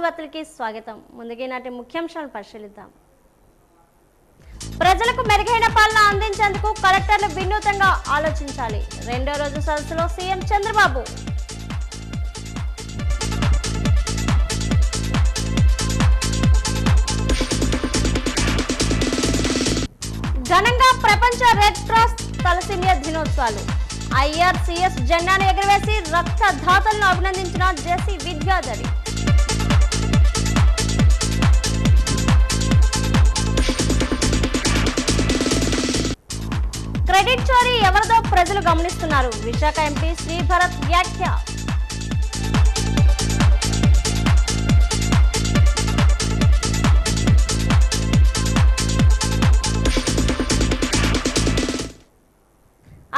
వార్తలకి స్వాగతం. ముందుగా నాటి ముఖ్యాంశాలను పరిశీలిద్దాం. ప్రజలకు మెరుగైన పాలన అందించేందుకు కలెక్టర్లు వినూత్నంగా ఆలోచించాలి. రెండో రోజు సదస్సులో సీఎం చంద్రబాబు. ఘనంగా ప్రపంచ రెడ్ క్రాస్ తలసేమియా దినోత్సవాలు. ఐఆర్సీఎస్ జెండాను ఎగురవేసి రక్తదాతలను అభినందించిన జేసీ విద్యాధరి. క్రెడిట్ చోరీ ఎవరిదో ప్రజలు గమనిస్తున్నారు. విశాఖ ఎంపీ శ్రీభరత్ వ్యాఖ్య.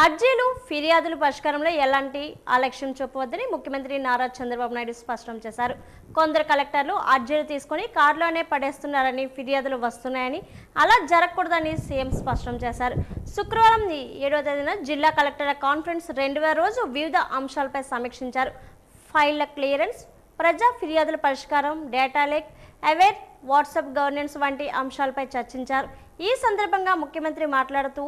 అర్జీలు ఫిర్యాదుల పరిష్కారంలో ఎలాంటి అలక్ష్యం చూపవద్దని ముఖ్యమంత్రి నారా చంద్రబాబు నాయుడు స్పష్టం చేశారు. కొందరు కలెక్టర్లు అర్జీలు తీసుకుని కారులోనే పడేస్తున్నారని ఫిర్యాదులు వస్తున్నాయని, అలా జరగకూడదని సీఎం స్పష్టం చేశారు. శుక్రవారం 7వ తేదీన జిల్లా కలెక్టర్ల కాన్ఫరెన్స్ 2వ రోజు వివిధ అంశాలపై సమీక్షించారు. ఫైళ్ల క్లియరెన్స్, ప్రజా ఫిర్యాదుల పరిష్కారం, data lake, aware, WhatsApp governance వంటి అంశాలపై చర్చించారు. ఈ సందర్భంగా ముఖ్యమంత్రి మాట్లాడుతూ,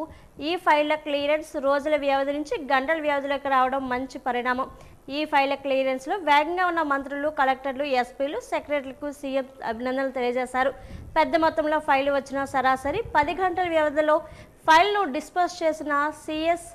ఈ ఫైళ్ల క్లియరెన్స్ రోజుల వ్యవధి నుంచి గంటల వ్యవధిలోకి రావడం మంచి పరిణామం. ఈ ఫైళ్ల క్లియరెన్స్లో వేగంగా ఉన్న మంత్రులు, కలెక్టర్లు, ఎస్పీలు, సెక్రటరీలకు సీఎం అభినందనలు తెలియజేశారు. పెద్ద మొత్తంలో ఫైళ్లు వచ్చిన సరాసరి 10 గంటల వ్యవధిలో ఫైల్ను డిస్పోజ్ చేసిన సీఎస్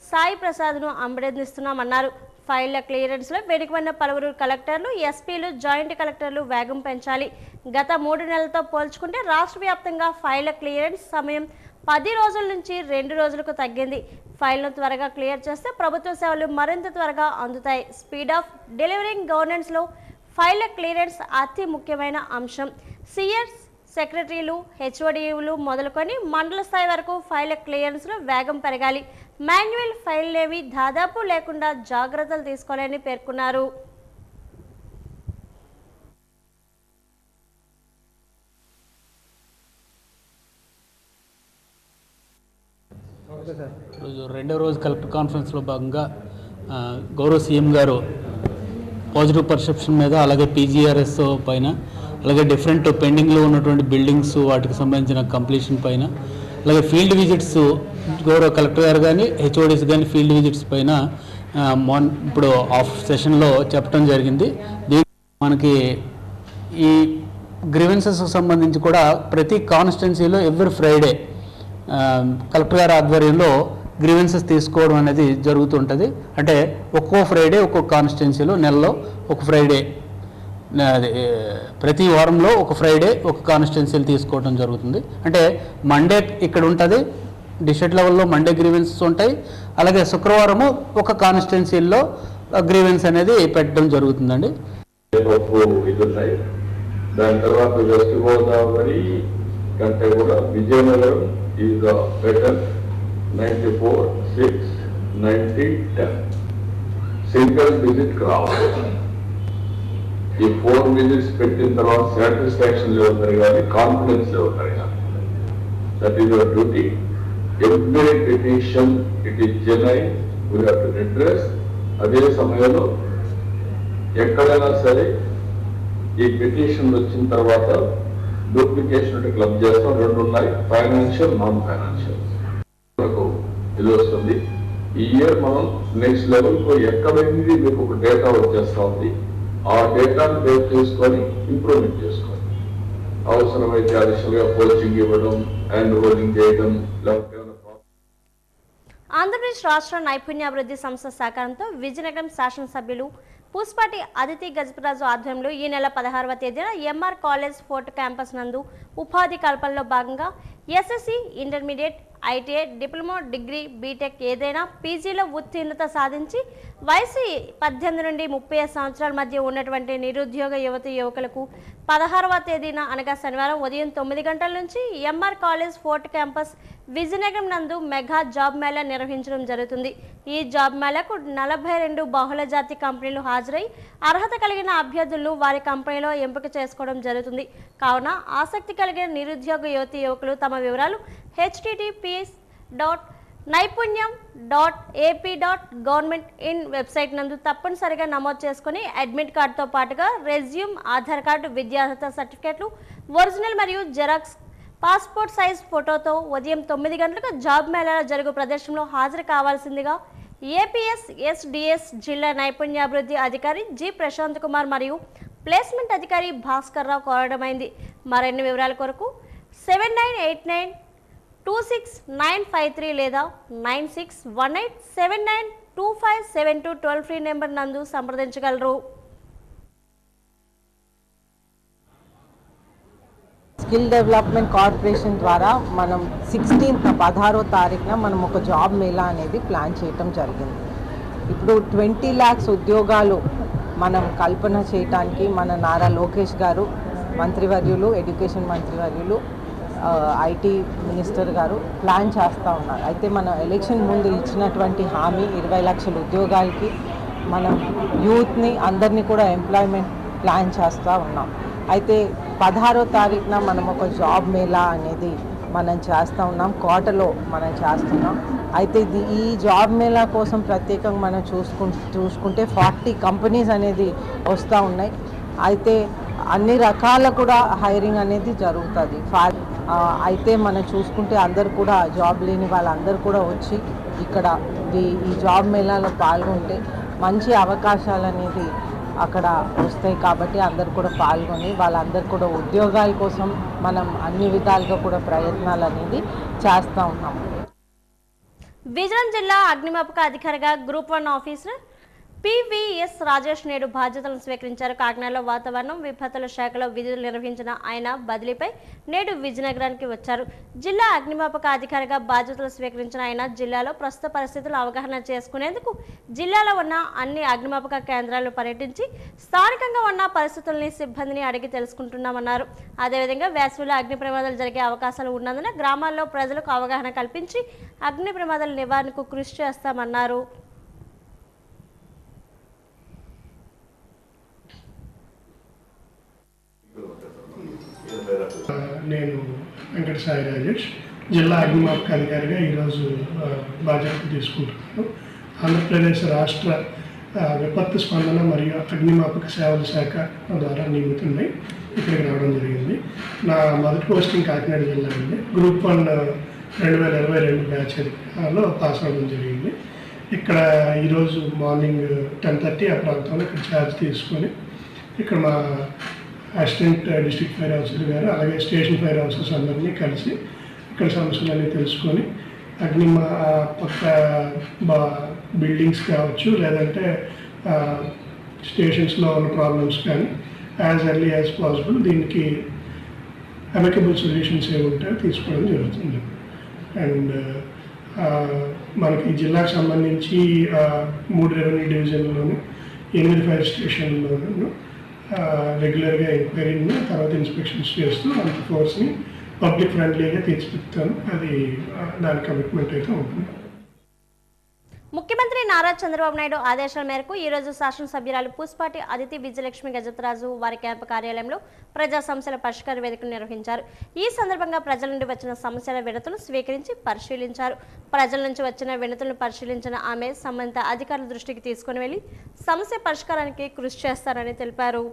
సాయి ప్రసాద్ను అభినందిస్తున్నామన్నారు. ఫైళ్ల క్లియరెన్స్లో వెనుకబడిన పలువురు కలెక్టర్లు, ఎస్పీలు, జాయింట్ కలెక్టర్లు వేగం పెంచాలి. గత 3 నెలలతో పోల్చుకుంటే రాష్ట్ర వ్యాప్తంగా ఫైళ్ల క్లియరెన్స్ సమయం 10 రోజుల నుంచి 2 రోజులకు తగ్గింది. ఫైల్ను త్వరగా క్లియర్ చేస్తే ప్రభుత్వ సేవలు మరింత త్వరగా అందుతాయి. స్పీడ్ ఆఫ్ డెలివరింగ్ గవర్నెన్స్లో ఫైళ్ల క్లియరెన్స్ అతి ముఖ్యమైన అంశం. సీఎస్, సెక్రటరీలు, హెచ్ఓడీలు మొదలుకొని మండల స్థాయి వరకు ఫైళ్ల క్లియరెన్స్లో వేగం పెరగాలి. మాన్యువల్ ఫైళ్లేవి దాదాపు లేకుండా జాగ్రత్తలు తీసుకోవాలని పేర్కొన్నారు. ఈరోజు రెండవ రోజు కలెక్టర్ కాన్ఫరెన్స్లో భాగంగా గౌరవ సీఎం గారు పాజిటివ్ పర్సెప్షన్ మీద, అలాగే పీజీఆర్ఎస్ పైన, అలాగే డిఫరెంట్ పెండింగ్లో ఉన్నటువంటి బిల్డింగ్స్ వాటికి సంబంధించిన కంప్లీషన్ పైన, అలాగే ఫీల్డ్ విజిట్స్ గౌరవ కలెక్టర్ గారు కానీ హెచ్ఓడీస్ కానీ ఫీల్డ్ విజిట్స్ పైన ఇప్పుడు ఆఫ్ సెషన్లో చెప్పడం జరిగింది. మనకి ఈ గ్రీవెన్సెస్కి సంబంధించి కూడా ప్రతి కాన్స్టిట్యున్సీలో ఎవ్రీ ఫ్రైడే కలెక్టర్ గారి ఆధ్వర్యంలో గ్రీవెన్సెస్ తీసుకోవడం అనేది జరుగుతుంటుంది. అంటే ఒక్కో ఫ్రైడే ఒక్కొక్క కాన్స్టిట్యున్సీలో నెలలో ఒక ఫ్రైడే, ప్రతి వారంలో ఒక ఫ్రైడే ఒక కాన్స్టిట్యున్సీలు తీసుకోవడం జరుగుతుంది. అంటే మండే ఇక్కడ ఉంటుంది, డిస్ట్రిక్ట్ లెవెల్లో మండే గ్రీవెన్సెస్ ఉంటాయి. అలాగే శుక్రవారము ఒక కాన్స్టిట్యున్సీల్లో గ్రీవెన్స్ అనేది పెట్టడం జరుగుతుందండి. దాని తర్వాత వెస్ట్ గోదావరి కంటే కూడా Vizianagaram is better. 94, 6, 90, 10 single visit రావాలి. ఈ 4 విజిట్స్ పెట్టిన తర్వాత సాటిస్ఫాక్షన్ లెవెల్ పెరగాలి, కాన్ఫిడెన్స్ లెవెల్ పెరగాలి. That is your duty. Every petition it is genuine, we have to address. అదే సమయంలో ఎక్కడైనా సరే ఈ పిటిషన్ వచ్చిన తర్వాత డూప్లికేషన్ క్లబ్ చేస్తాం. 2 ఉన్నాయి, ఫైనాన్షియల్, నాన్ ఫైనాన్షియల్. ఇది వస్తుంది. ఈ ఇయర్ మనం నెక్స్ట్ లెవెల్కు ఎక్కడైంది మీకు ఒక డేటా వచ్చేస్తా ఉంది. ఆ డేటాను బేస్ చేసుకొని ఇంప్రూవ్మెంట్ చేసుకోండి. అవసరమైతే అడిషనల్గా కోచింగ్ ఇవ్వడం, హ్యాండ్ హోల్డింగ్ చేయడం, లేకపోతే ఆంధ్రప్రదేశ్ రాష్ట్ర నైపుణ్యాభివృద్ధి సంస్థ సహకారంతో విజయనగరం శాసనసభ్యులు పూస్పాటి అదితి గజపతిరాజు ఆధ్వర్యంలో ఈ నెల 16వ తేదీన ఎంఆర్ కాలేజ్ ఫోర్ట్ క్యాంపస్ నందు ఉపాధి కల్పనలో భాగంగా SSC, intermediate, ITI, diploma, degree, BTech ఏదైనా పీజీలో ఉత్తీర్ణత సాధించి వయసు 18 నుండి 30 సంవత్సరాల మధ్య ఉన్నటువంటి నిరుద్యోగ యువకులకు 16వ తేదీన అనగా శనివారం ఉదయం 9 గంటల నుంచి MR college fort campus Vizianagaram నందు మెగా జాబ్ మేళా నిర్వహించడం జరుగుతుంది. ఈ జాబ్ మేళాకు 42 బహుళజాతి కంపెనీలు హాజరై అర్హత కలిగిన అభ్యర్థులను వారి కంపెనీలో ఎంపిక చేసుకోవడం జరుగుతుంది. కావున ఆసక్తి కలిగిన నిరుద్యోగ యువకులు తమ వివరాలు https naipunyam.ap.government.in వెబ్సైట్ నందు తప్పనిసరిగా నమోదు చేసుకుని అడ్మిట్ కార్డుతో పాటుగా రెజ్యూమ్, ఆధార్ కార్డు, విద్యార్హత సర్టిఫికేట్లు, ఒరిజినల్ మరియు జెరాక్స్, పాస్పోర్ట్ సైజ్ ఫోటోతో ఉదయం 9 గంటలకు జాబ్ మేళాలో జరుగు ప్రదర్శనలో హాజరు కావాల్సిందిగా ఏపీఎస్ ఎస్డిఎస్ జిల్లా నైపుణ్యాభివృద్ధి అధికారి జి ప్రశాంత్ కుమార్ మరియు ప్లేస్మెంట్ అధికారి భాస్కర్ రావు కోరడమైంది. మరిన్ని వివరాల కొరకు 7989269553 లేదా 9618792572 టోల్ ఫ్రీ నెంబర్ నందు సంప్రదించగలరు. స్కిల్ డెవలప్మెంట్ కార్పొరేషన్ ద్వారా మనం 16వ తారీఖున మనం ఒక జాబ్ మేళా అనేది ప్లాన్ చేయటం జరిగింది. ఇప్పుడు 20 lakhs ఉద్యోగాలు మనం కల్పన చేయటానికి మన నారా లోకేష్ గారు మంత్రివర్యులు, ఎడ్యుకేషన్ మంత్రివర్యులు, ఐటీ మినిస్టర్ గారు ప్లాన్ చేస్తూ ఉన్నారు. అయితే మన ఎలక్షన్ ముందు ఇచ్చినటువంటి హామీ 20 లక్షల ఉద్యోగాలకి మనం యూత్ని అందరినీ కూడా ఎంప్లాయ్మెంట్ ప్లాన్ చేస్తూ ఉన్నాం. అయితే 16వ తారీఖున మనం ఒక జాబ్ మేళా అనేది మనం చేస్తూ ఉన్నాం, కోటలో మనం చేస్తున్నాం. అయితే ఈ జాబ్ మేళా కోసం ప్రత్యేకంగా మనం చూసుకుంటే 40 కంపెనీస్ అనేది వస్తూ ఉన్నాయి. అయితే అన్ని రకాల కూడా హైరింగ్ అనేది జరుగుతుంది. అయితే మనం చూసుకుంటే అందరు కూడా జాబ్ లేని వాళ్ళందరూ కూడా వచ్చి ఇక్కడ ఈ జాబ్ మేళాలో పాల్గొంటే మంచి అవకాశాలు అనేది అక్కడ వస్తాయి. కాబట్టి అందరు కూడా పాల్గొని వాళ్ళందరూ కూడా ఉద్యోగాల కోసం మనం అన్ని విధాలుగా కూడా ప్రయత్నాలు అనేది చేస్తూ ఉన్నాం. విజయనగరం జిల్లా అగ్నిమాపక అధికారిగా గ్రూప్ 1 ఆఫీసర్ పివిఎస్ రాజేష్ నేడు బాధ్యతలను స్వీకరించారు. కాకినాడలో వాతావరణం విపత్తుల శాఖలో విధులు నిర్వహించిన ఆయన బదిలీపై నేడు విజయనగరానికి వచ్చారు. జిల్లా అగ్నిమాపక అధికారిగా బాధ్యతలు స్వీకరించిన ఆయన జిల్లాలో ప్రస్తుత పరిస్థితులు అవగాహన చేసుకునేందుకు జిల్లాలో ఉన్న అన్ని అగ్నిమాపక కేంద్రాలు పర్యటించి స్థానికంగా ఉన్న పరిస్థితుల్ని సిబ్బందిని అడిగి తెలుసుకుంటున్నామన్నారు. అదేవిధంగా వేసవిలో అగ్ని ప్రమాదాలు జరిగే అవకాశాలు ఉన్నందున గ్రామాల్లో ప్రజలకు అవగాహన కల్పించి అగ్ని ప్రమాదాల నివారణకు కృషి చేస్తామన్నారు. నేను వెంకట సాయి రాజేష్, జిల్లా అగ్నిమాపక అధికారిగా ఈరోజు బాధ్యతలు తీసుకుంటున్నాను. ఆంధ్రప్రదేశ్ రాష్ట్ర విపత్తు స్పందన మరియు అగ్నిమాపక సేవల శాఖ ద్వారా నియమితున్నాయి. ఇక్కడికి రావడం జరిగింది. నా మొదటి పోస్టింగ్ కాకినాడ జిల్లా అండి. గ్రూప్ 1 2022 బ్యాచ్లో పాస్ అవ్వడం జరిగింది. ఇక్కడ ఈరోజు మార్నింగ్ 10:30 ఆ ప్రాంతంలో ఇక్కడ ఛార్జ్ తీసుకొని ఇక్కడ మా అసిస్టెంట్ డిస్ట్రిక్ట్ ఫైర్ ఆఫీసర్ గారు అలాగే స్టేషన్ ఫైర్ ఆఫీసర్స్ అందరినీ కలిసి ఇక్కడ సమస్యలన్నీ తెలుసుకొని పక్క బిల్డింగ్స్ కావచ్చు లేదంటే స్టేషన్స్లో ఉన్న ప్రాబ్లమ్స్ కానీ యాజ్ ఎర్లీ యాజ్ పాసిబుల్ దీనికి అమికబుల్ సొల్యూషన్స్ ఏమి ఉంటాయో తీసుకోవడం జరుగుతుంది. అండ్ మనకి జిల్లాకు సంబంధించి 3 రెవెన్యూ డివిజన్లోను 8 ఫైర్ స్టేషన్లోనూ రెగ్యులర్గా ఎంక్వైరీని తర్వాత ఇన్స్పెక్షన్స్ చేస్తూ అంత ఫోర్స్ని పబ్లిక్ ఫ్రెండ్లీగా తీర్చిదిద్దుతాను. అది దాని కమిట్మెంట్ అయితే ఉంటుంది. ముఖ్యమంత్రి నారా చంద్రబాబు నాయుడు ఆదేశాల మేరకు ఈరోజు శాసనసభ్యురాలు పూసపాటి అదితి విజయలక్ష్మి గజపతిరాజు వారి క్యాంపు కార్యాలయంలో ప్రజా సమస్యల పరిష్కార వేదికను నిర్వహించారు. ఈ సందర్భంగా ప్రజల నుండి వచ్చిన సమస్యల వినతులను స్వీకరించి పరిశీలించారు. ప్రజల నుంచి వచ్చిన వినతులను పరిశీలించిన ఆమె సంబంధిత అధికారుల దృష్టికి తీసుకుని వెళ్లి సమస్య పరిష్కారానికి కృషి చేస్తారని తెలిపారు.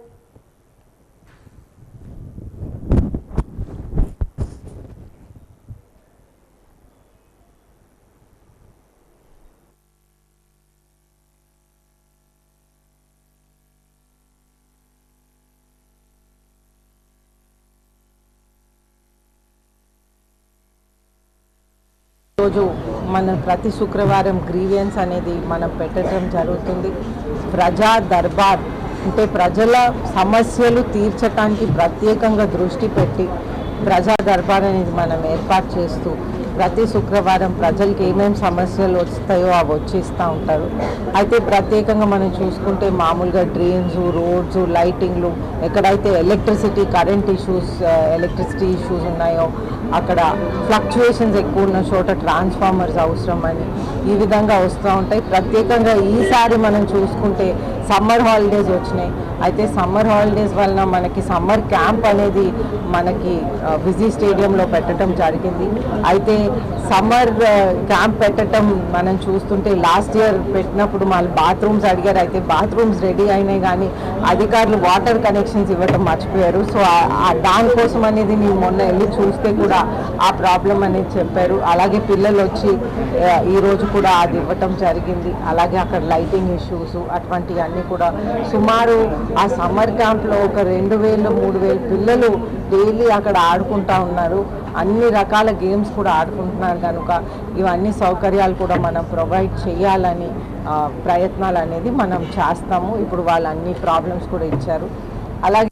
రోజు మనం ప్రతి శుక్రవారం గ్రీవియన్స్ అనేది మనం పెట్టడం జరుగుతుంది. ప్రజా దర్బార్ అంటే ప్రజల సమస్యలు తీర్చడానికి ప్రత్యేకంగా దృష్టి పెట్టి ప్రజా దర్బార్ అనేది మనం ఏర్పాటు చేస్తూ ప్రతి శుక్రవారం ప్రజలకి ఏమేమి సమస్యలు వస్తాయో అవి వచ్చిస్తూ ఉంటారు. అయితే ప్రత్యేకంగా మనం చూసుకుంటే మామూలుగా డ్రైన్స్, రోడ్స్, లైటింగ్లు, ఎక్కడైతే ఎలక్ట్రిసిటీ ఇష్యూస్ ఉన్నాయో అక్కడ ఫ్లక్చుయేషన్స్ ఎక్కువ ఉన్న చోట ట్రాన్స్ఫార్మర్స్ అవసరం అని ఈ విధంగా వస్తూ ఉంటాయి. ప్రత్యేకంగా ఈసారి మనం చూసుకుంటే సమ్మర్ హాలిడేస్ వచ్చినాయి. అయితే సమ్మర్ హాలిడేస్ వలన మనకి సమ్మర్ క్యాంప్ అనేది మనకి విజీ స్టేడియంలో పెట్టడం జరిగింది. అయితే సమ్మర్ క్యాంప్ పెట్టడం మనం చూస్తుంటే లాస్ట్ ఇయర్ పెట్టినప్పుడు మళ్ళీ బాత్రూమ్స్ అడిగారు. అయితే బాత్రూమ్స్ రెడీ అయినాయి కానీ అధికారులు వాటర్ కనెక్షన్స్ ఇవ్వటం మర్చిపోయారు. సో దానికోసం అనేది నేను మొన్న వెళ్ళి చూస్తే కూడా ఆ ప్రాబ్లం అనేది చెప్పారు. అలాగే పిల్లలు వచ్చి ఈరోజు కూడా అది ఇవ్వటం జరిగింది. అలాగే అక్కడ లైటింగ్ ఇష్యూస్ అటువంటివన్నీ కూడా సుమారు ఆ సమ్మర్ క్యాంప్లో ఒక 2000-3000 పిల్లలు డైలీ అక్కడ ఆడుకుంటూ ఉన్నారు. అన్ని రకాల గేమ్స్ కూడా ఆడుకుంటున్నారు కనుక ఇవన్నీ సౌకర్యాలు కూడా మనం ప్రొవైడ్ చేయాలని ప్రయత్నాలు అనేది మనం చేస్తాము. ఇప్పుడు వాళ్ళు అన్ని ప్రాబ్లమ్స్ కూడా ఇచ్చారు. అలాగే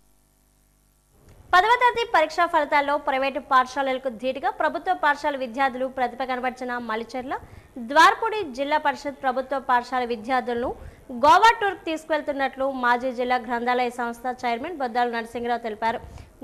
10వ తరగతి పరీక్షా ఫలితాల్లో ప్రైవేటు పాఠశాలలకు ధీటుగా ప్రభుత్వ పాఠశాల విద్యార్థులు ప్రతిభ కనబర్చిన మలిచెర్ల ద్వారపూడి జిల్లా పరిషత్ ప్రభుత్వ పాఠశాల విద్యార్థులను గోవా టూర్కు తీసుకువెళ్తున్నట్లు మాజీ జిల్లా గ్రంథాలయ సంస్థ చైర్మన్ బొద్దాల నరసింహరావు తెలిపారు.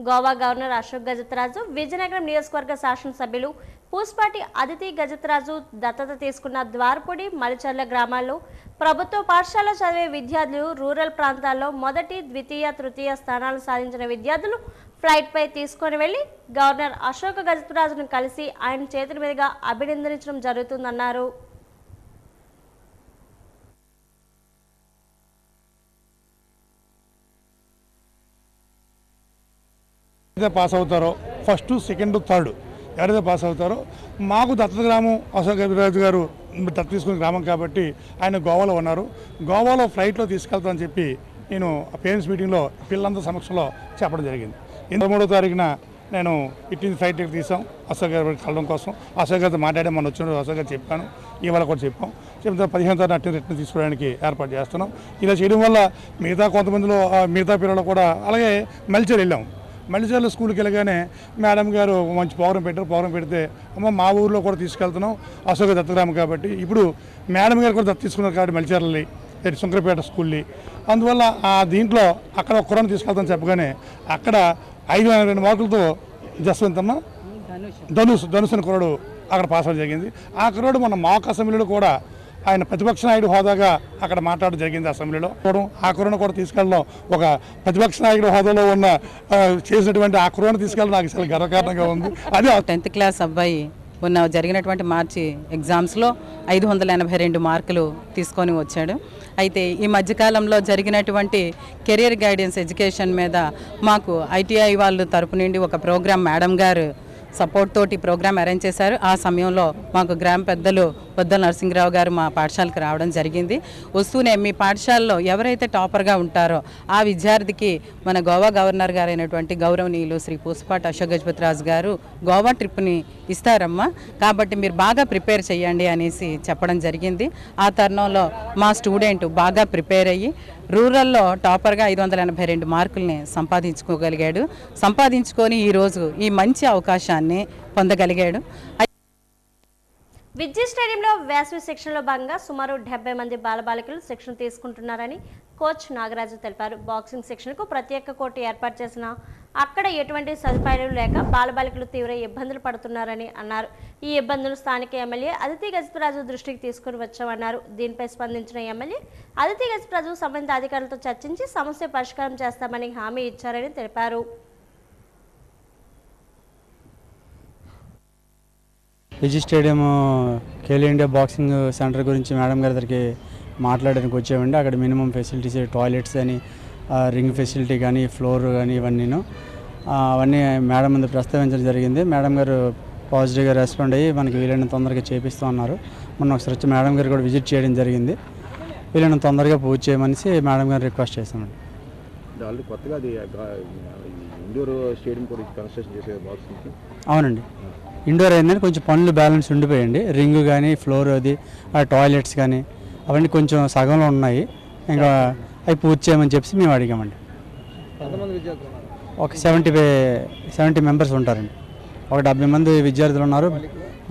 గోవా గవర్నర్ అశోక్ గజపతిరాజు, విజయనగరం నియోజకవర్గ శాసనసభ్యులు పూస్పాటి అదితి గజపతిరాజు దత్తత తీసుకున్న ద్వారపూడి మలిచెర్ల గ్రామాల్లో ప్రభుత్వ పాఠశాల చదివే విద్యార్థులు రూరల్ ప్రాంతాల్లో మొదటి, ద్వితీయ, తృతీయ స్థానాలు సాధించిన విద్యార్థులు ఫ్లైట్పై తీసుకొని వెళ్లి గవర్నర్ అశోక్ గజపతిరాజును కలిసి ఆయన చేతుల మీదుగా అభినందించడం జరుగుతుందన్నారు. పాస్ అవుతారో ఫస్ట్, సెకండ్, థర్డ్ ఎవరైతే పాస్ అవుతారో మాకు దత్తత గ్రామం అశోక్ గజపతిరాజు గారు దత్తత తీసుకున్న గ్రామం కాబట్టి ఆయన గోవాలో ఉన్నారు. గోవాలో ఫ్లైట్లో తీసుకెళ్తామని చెప్పి నేను పేరెంట్స్ మీటింగ్లో పిల్లలందరి సమక్షంలో చెప్పడం జరిగింది. 23వ తారీఖున నేను ఇటు ఫ్లైట్ టికెట్ తీసాం అశోక్ గారు కలవడం కోసం. అశోక్ గారితో మాట్లాడే మనం వచ్చిన అశోక్ గారు చెప్పాను, ఇవాళ కూడా చెప్పాం. చెప్తే 15వ తారీఖు రిటర్న్ తీసుకోవడానికి ఏర్పాటు చేస్తున్నాం. ఇలా చేయడం వల్ల కొంతమందిలో మిగతా పిల్లలు కూడా అలాగే మలిచెర్ల వెళ్ళాం. మలిచెర్ల స్కూల్కి వెళ్ళగానే మేడం గారు మంచి ప్రోగ్రాం పెట్టారు. ప్రోగ్రాం పెడితే అమ్మ మా ఊరిలో కూడా తీసుకెళ్తున్నాం అశోక్ దత్తగ్రామం కాబట్టి ఇప్పుడు మేడం గారు కూడా దత్త తీసుకున్నారు కాబట్టి మలిచెర్లని శంకరపేట స్కూల్ని అందువల్ల దీంట్లో అక్కడ ఒక కుర్రాన్ని తీసుకెళ్తాను చెప్పగానే అక్కడ 502 మార్కులతో జస్వంతమ్మ ధనుష్ అని కుర్రాడు అక్కడ పాస్ అవ్వడం జరిగింది. ఆ కుర్రాడు మన మాక్ అసెంబ్లీలో కూడా ఆయన ప్రతిపక్ష నాయుడు హోదాగా అక్కడ మాట్లాడడం జరిగింది అసెంబ్లీలో. ఆ కుర్రాను కూడా తీసుకెళ్ళడం ఒక ప్రతిపక్ష నాయకుడు హోదాలో ఉన్న చేసినటువంటి ఆ కుర్రాను తీసుకెళ్ళడం నాకు చాలా గర్వకారణంగా ఉంది. అదే 10th క్లాస్ అబ్బాయి జరిగినటువంటి మార్చి ఎగ్జామ్స్లో 582 మార్కులు తీసుకొని వచ్చాడు. అయితే ఈ మధ్యకాలంలో జరిగినటువంటి కెరియర్ గైడెన్స్ ఎడ్యుకేషన్ మీద మాకు ITI వాళ్ళు తరపు నుండి ఒక ప్రోగ్రాం మేడం గారు సపోర్ట్ తోటి ప్రోగ్రామ్ అరేంజ్ చేశారు. ఆ సమయంలో మాకు గ్రామ పెద్దలు బొద్దాల నరసింహరావు గారు మా పాఠశాలకు రావడం జరిగింది. వస్తూనే మీ పాఠశాలలో ఎవరైతే టాపర్గా ఉంటారో ఆ విద్యార్థికి మన గోవా గవర్నర్ గారు అయినటువంటి గౌరవనీయులు శ్రీ పూసపాటి అశోక్ గజపతిరాజు గారు గోవా ట్రిప్ని ఇస్తారమ్మా, కాబట్టి మీరు బాగా ప్రిపేర్ చేయండి అనేసి చెప్పడం జరిగింది. ఆ తరుణంలో మా స్టూడెంట్ బాగా ప్రిపేర్ అయ్యి రూరల్లో టాపర్గా 582 మార్కుల్ని సంపాదించుకొని ఈరోజు ఈ మంచి అవకాశాన్ని పొందగలిగాడు. విద్యా స్టేడియంలో వేసవి శిక్షణలో భాగంగా సుమారు 70 మంది బాలబాలికలు శిక్షణ తీసుకుంటున్నారని కోచ్ నాగరాజు తెలిపారు. బాక్సింగ్ శిక్షణకు ప్రత్యేక కోర్టు ఏర్పాటు చేసిన అక్కడ ఎటువంటి సదుపాయాలు లేక బాలబాలికలు తీవ్ర ఇబ్బందులు పడుతున్నారని అన్నారు. ఈ ఇబ్బందులు స్థానిక ఎమ్మెల్యే అదితి గజపతిరాజు దృష్టికి తీసుకుని వచ్చామన్నారు. దీనిపై స్పందించిన ఎమ్మెల్యే అదితి గజపతిరాజు సంబంధిత అధికారులతో చర్చించి సమస్య పరిష్కారం చేస్తామని హామీ ఇచ్చారని తెలిపారు. విజీ stadium Khelo India boxing centre గురించి మేడం గారి దగ్గరికి మాట్లాడడానికి వచ్చామండి. అక్కడ మినిమం ఫెసిలిటీస్ టాయిలెట్స్ అని రింగ్ ఫెసిలిటీ కానీ ఫ్లోర్ కానీ అవన్నీ మేడం ముందు ప్రస్తావించడం జరిగింది. మేడం గారు పాజిటివ్గా రెస్పాండ్ అయ్యి మనకి వీలైనంత తొందరగా చేపిస్తూ ఉన్నారు. మొన్న ఒకసారి వచ్చి మేడం గారు కూడా విజిట్ చేయడం జరిగింది. వీలైనంత తొందరగా పూర్తి చేయమనేసి మేడం గారు రిక్వెస్ట్ చేస్తామండి. కొత్తగా అది ఇండోర్ స్టేడియం కూడా కన్స్ట్రక్షన్ చేసే బాక్సింగ్కి అవునండి, ఇండోర్ అయిందని కొంచెం పనులు బ్యాలెన్స్ ఉండిపోయండి. రింగ్ కానీ ఫ్లోర్ అది టాయిలెట్స్ కానీ అవన్నీ కొంచెం సగంలో ఉన్నాయి. ఇంకా అవి పూర్తి చేయమని చెప్పి మేము అడిగామండి. ఒక 70 మెంబర్స్ ఉంటారండి. ఒక 70 మంది విద్యార్థులు ఉన్నారు.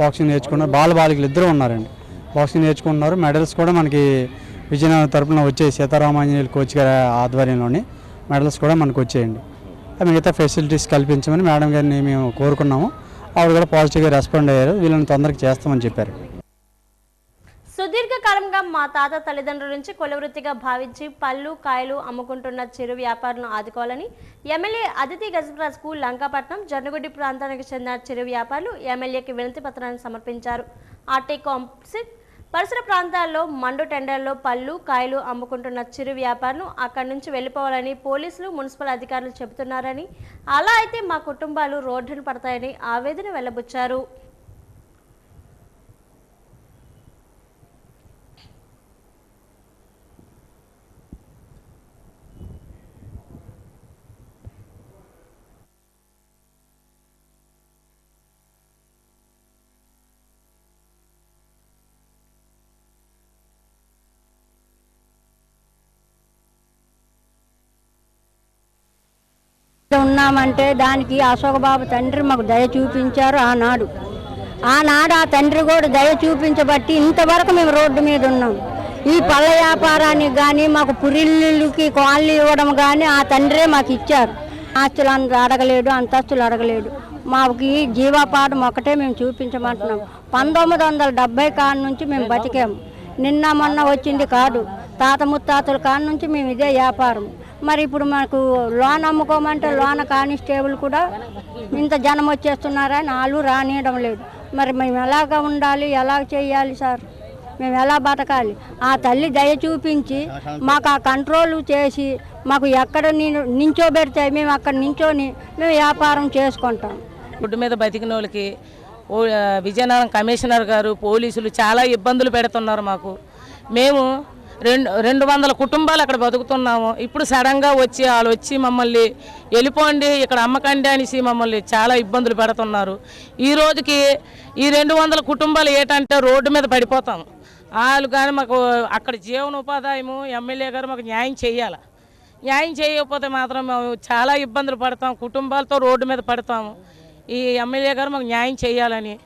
బాక్సింగ్ నేర్చుకున్నారు. బాలికలు ఇద్దరు ఉన్నారండి. బాక్సింగ్ నేర్చుకుంటున్నారు. మెడల్స్ కూడా మనకి విజయనగరం తరఫున వచ్చే సీతారామాంజనేయులు కోచ్ గారి ఆధ్వర్యంలోని మెడల్స్ కూడా మనకు వచ్చేయండి. మిగతా ఫెసిలిటీస్ కల్పించమని మేడం గారిని మేము కోరుకున్నాము. ఆవిడ కూడా పాజిటివ్గా రెస్పాండ్ అయ్యారు. వీళ్ళని తొందరగా చేస్తామని చెప్పారు. సుదీర్ఘకాలంగా మా తాత తల్లిదండ్రుల నుంచి కులవృత్తిగా భావించి పళ్ళు కాయలు అమ్ముకుంటున్న చిరు వ్యాపారులను ఆదుకోవాలని ఎమ్మెల్యే అదితి గజరాజ్కు లంకాపట్నం జర్నగుడి ప్రాంతానికి చెందిన చిరు వ్యాపారులు ఎమ్మెల్యేకి వినతి పత్రాన్ని సమర్పించారు. ఆర్టీ కాంప్లెక్స్ పరిసర ప్రాంతాల్లో మండు టెండర్లో పళ్ళు కాయలు అమ్ముకుంటున్న చిరు వ్యాపారులు అక్కడి నుంచి వెళ్లిపోవాలని పోలీసులు మున్సిపల్ అధికారులు చెబుతున్నారని, అలా అయితే మా కుటుంబాలు రోడ్డున పడతాయని ఆవేదన వెల్లబుచ్చారు. ఉన్నామంటే దానికి అశోకబాబు తండ్రి మాకు దయ చూపించారు. ఆనాడు ఆ తండ్రి కూడా దయ చూపించబట్టి ఇంతవరకు మేము రోడ్డు మీద ఉన్నాం. ఈ పళ్ళ వ్యాపారానికి కానీ మాకు పురిళ్ళకి కాలనీ ఇవ్వడం కానీ ఆ తండ్రే మాకు ఇచ్చారు. ఆస్తులు అడగలేడు, అంతస్తులు అడగలేడు. మాకు జీవాపాఠం ఒకటే మేము చూపించమంటున్నాం. 1970 కాడ నుంచి మేము బతికాము. నిన్న మొన్న వచ్చింది కాదు, తాత ముత్తాతల కాడ నుంచి మేము ఇదే వ్యాపారం. మరి ఇప్పుడు మనకు లోన్ అమ్ముకోమంటే లోన్ కానిస్టేబుల్ కూడా ఇంత జనం వచ్చేస్తున్నారని వాళ్ళు రానియడం లేదు. మరి మేము ఎలాగ ఉండాలి, ఎలా చేయాలి సార్? మేము ఎలా బతకాలి? ఆ తల్లి దయ చూపించి మాకు ఆ కంట్రోల్ చేసి మాకు ఎక్కడ నించోబెడితే మేము అక్కడ నించొని మేము వ్యాపారం చేసుకుంటాం. రోడ్డు మీద బతికిన వాళ్ళకి విజయనగరం కమిషనర్ గారు పోలీసులు చాలా ఇబ్బందులు పెడుతున్నారు. మాకు మేము 200 కుటుంబాలు అక్కడ బతుకుతున్నాము. ఇప్పుడు సడన్గా వాళ్ళు వచ్చి మమ్మల్ని వెళ్ళిపోండి, ఇక్కడ అమ్మకండి అనేసి మమ్మల్ని చాలా ఇబ్బందులు పెడుతున్నారు. ఈ రోజుకి ఈ 200 కుటుంబాలు ఏంటంటే రోడ్డు మీద పడిపోతాము. వాళ్ళు కానీ మాకు అక్కడ జీవనోపాధ్యాయము ఎమ్మెల్యే గారు మాకు న్యాయం చేయాలి. న్యాయం చేయకపోతే మాత్రం మేము చాలా ఇబ్బందులు పడతాం, కుటుంబాలతో రోడ్డు మీద పడతాము. ఈ ఎమ్మెల్యే గారు మాకు న్యాయం చేయాలని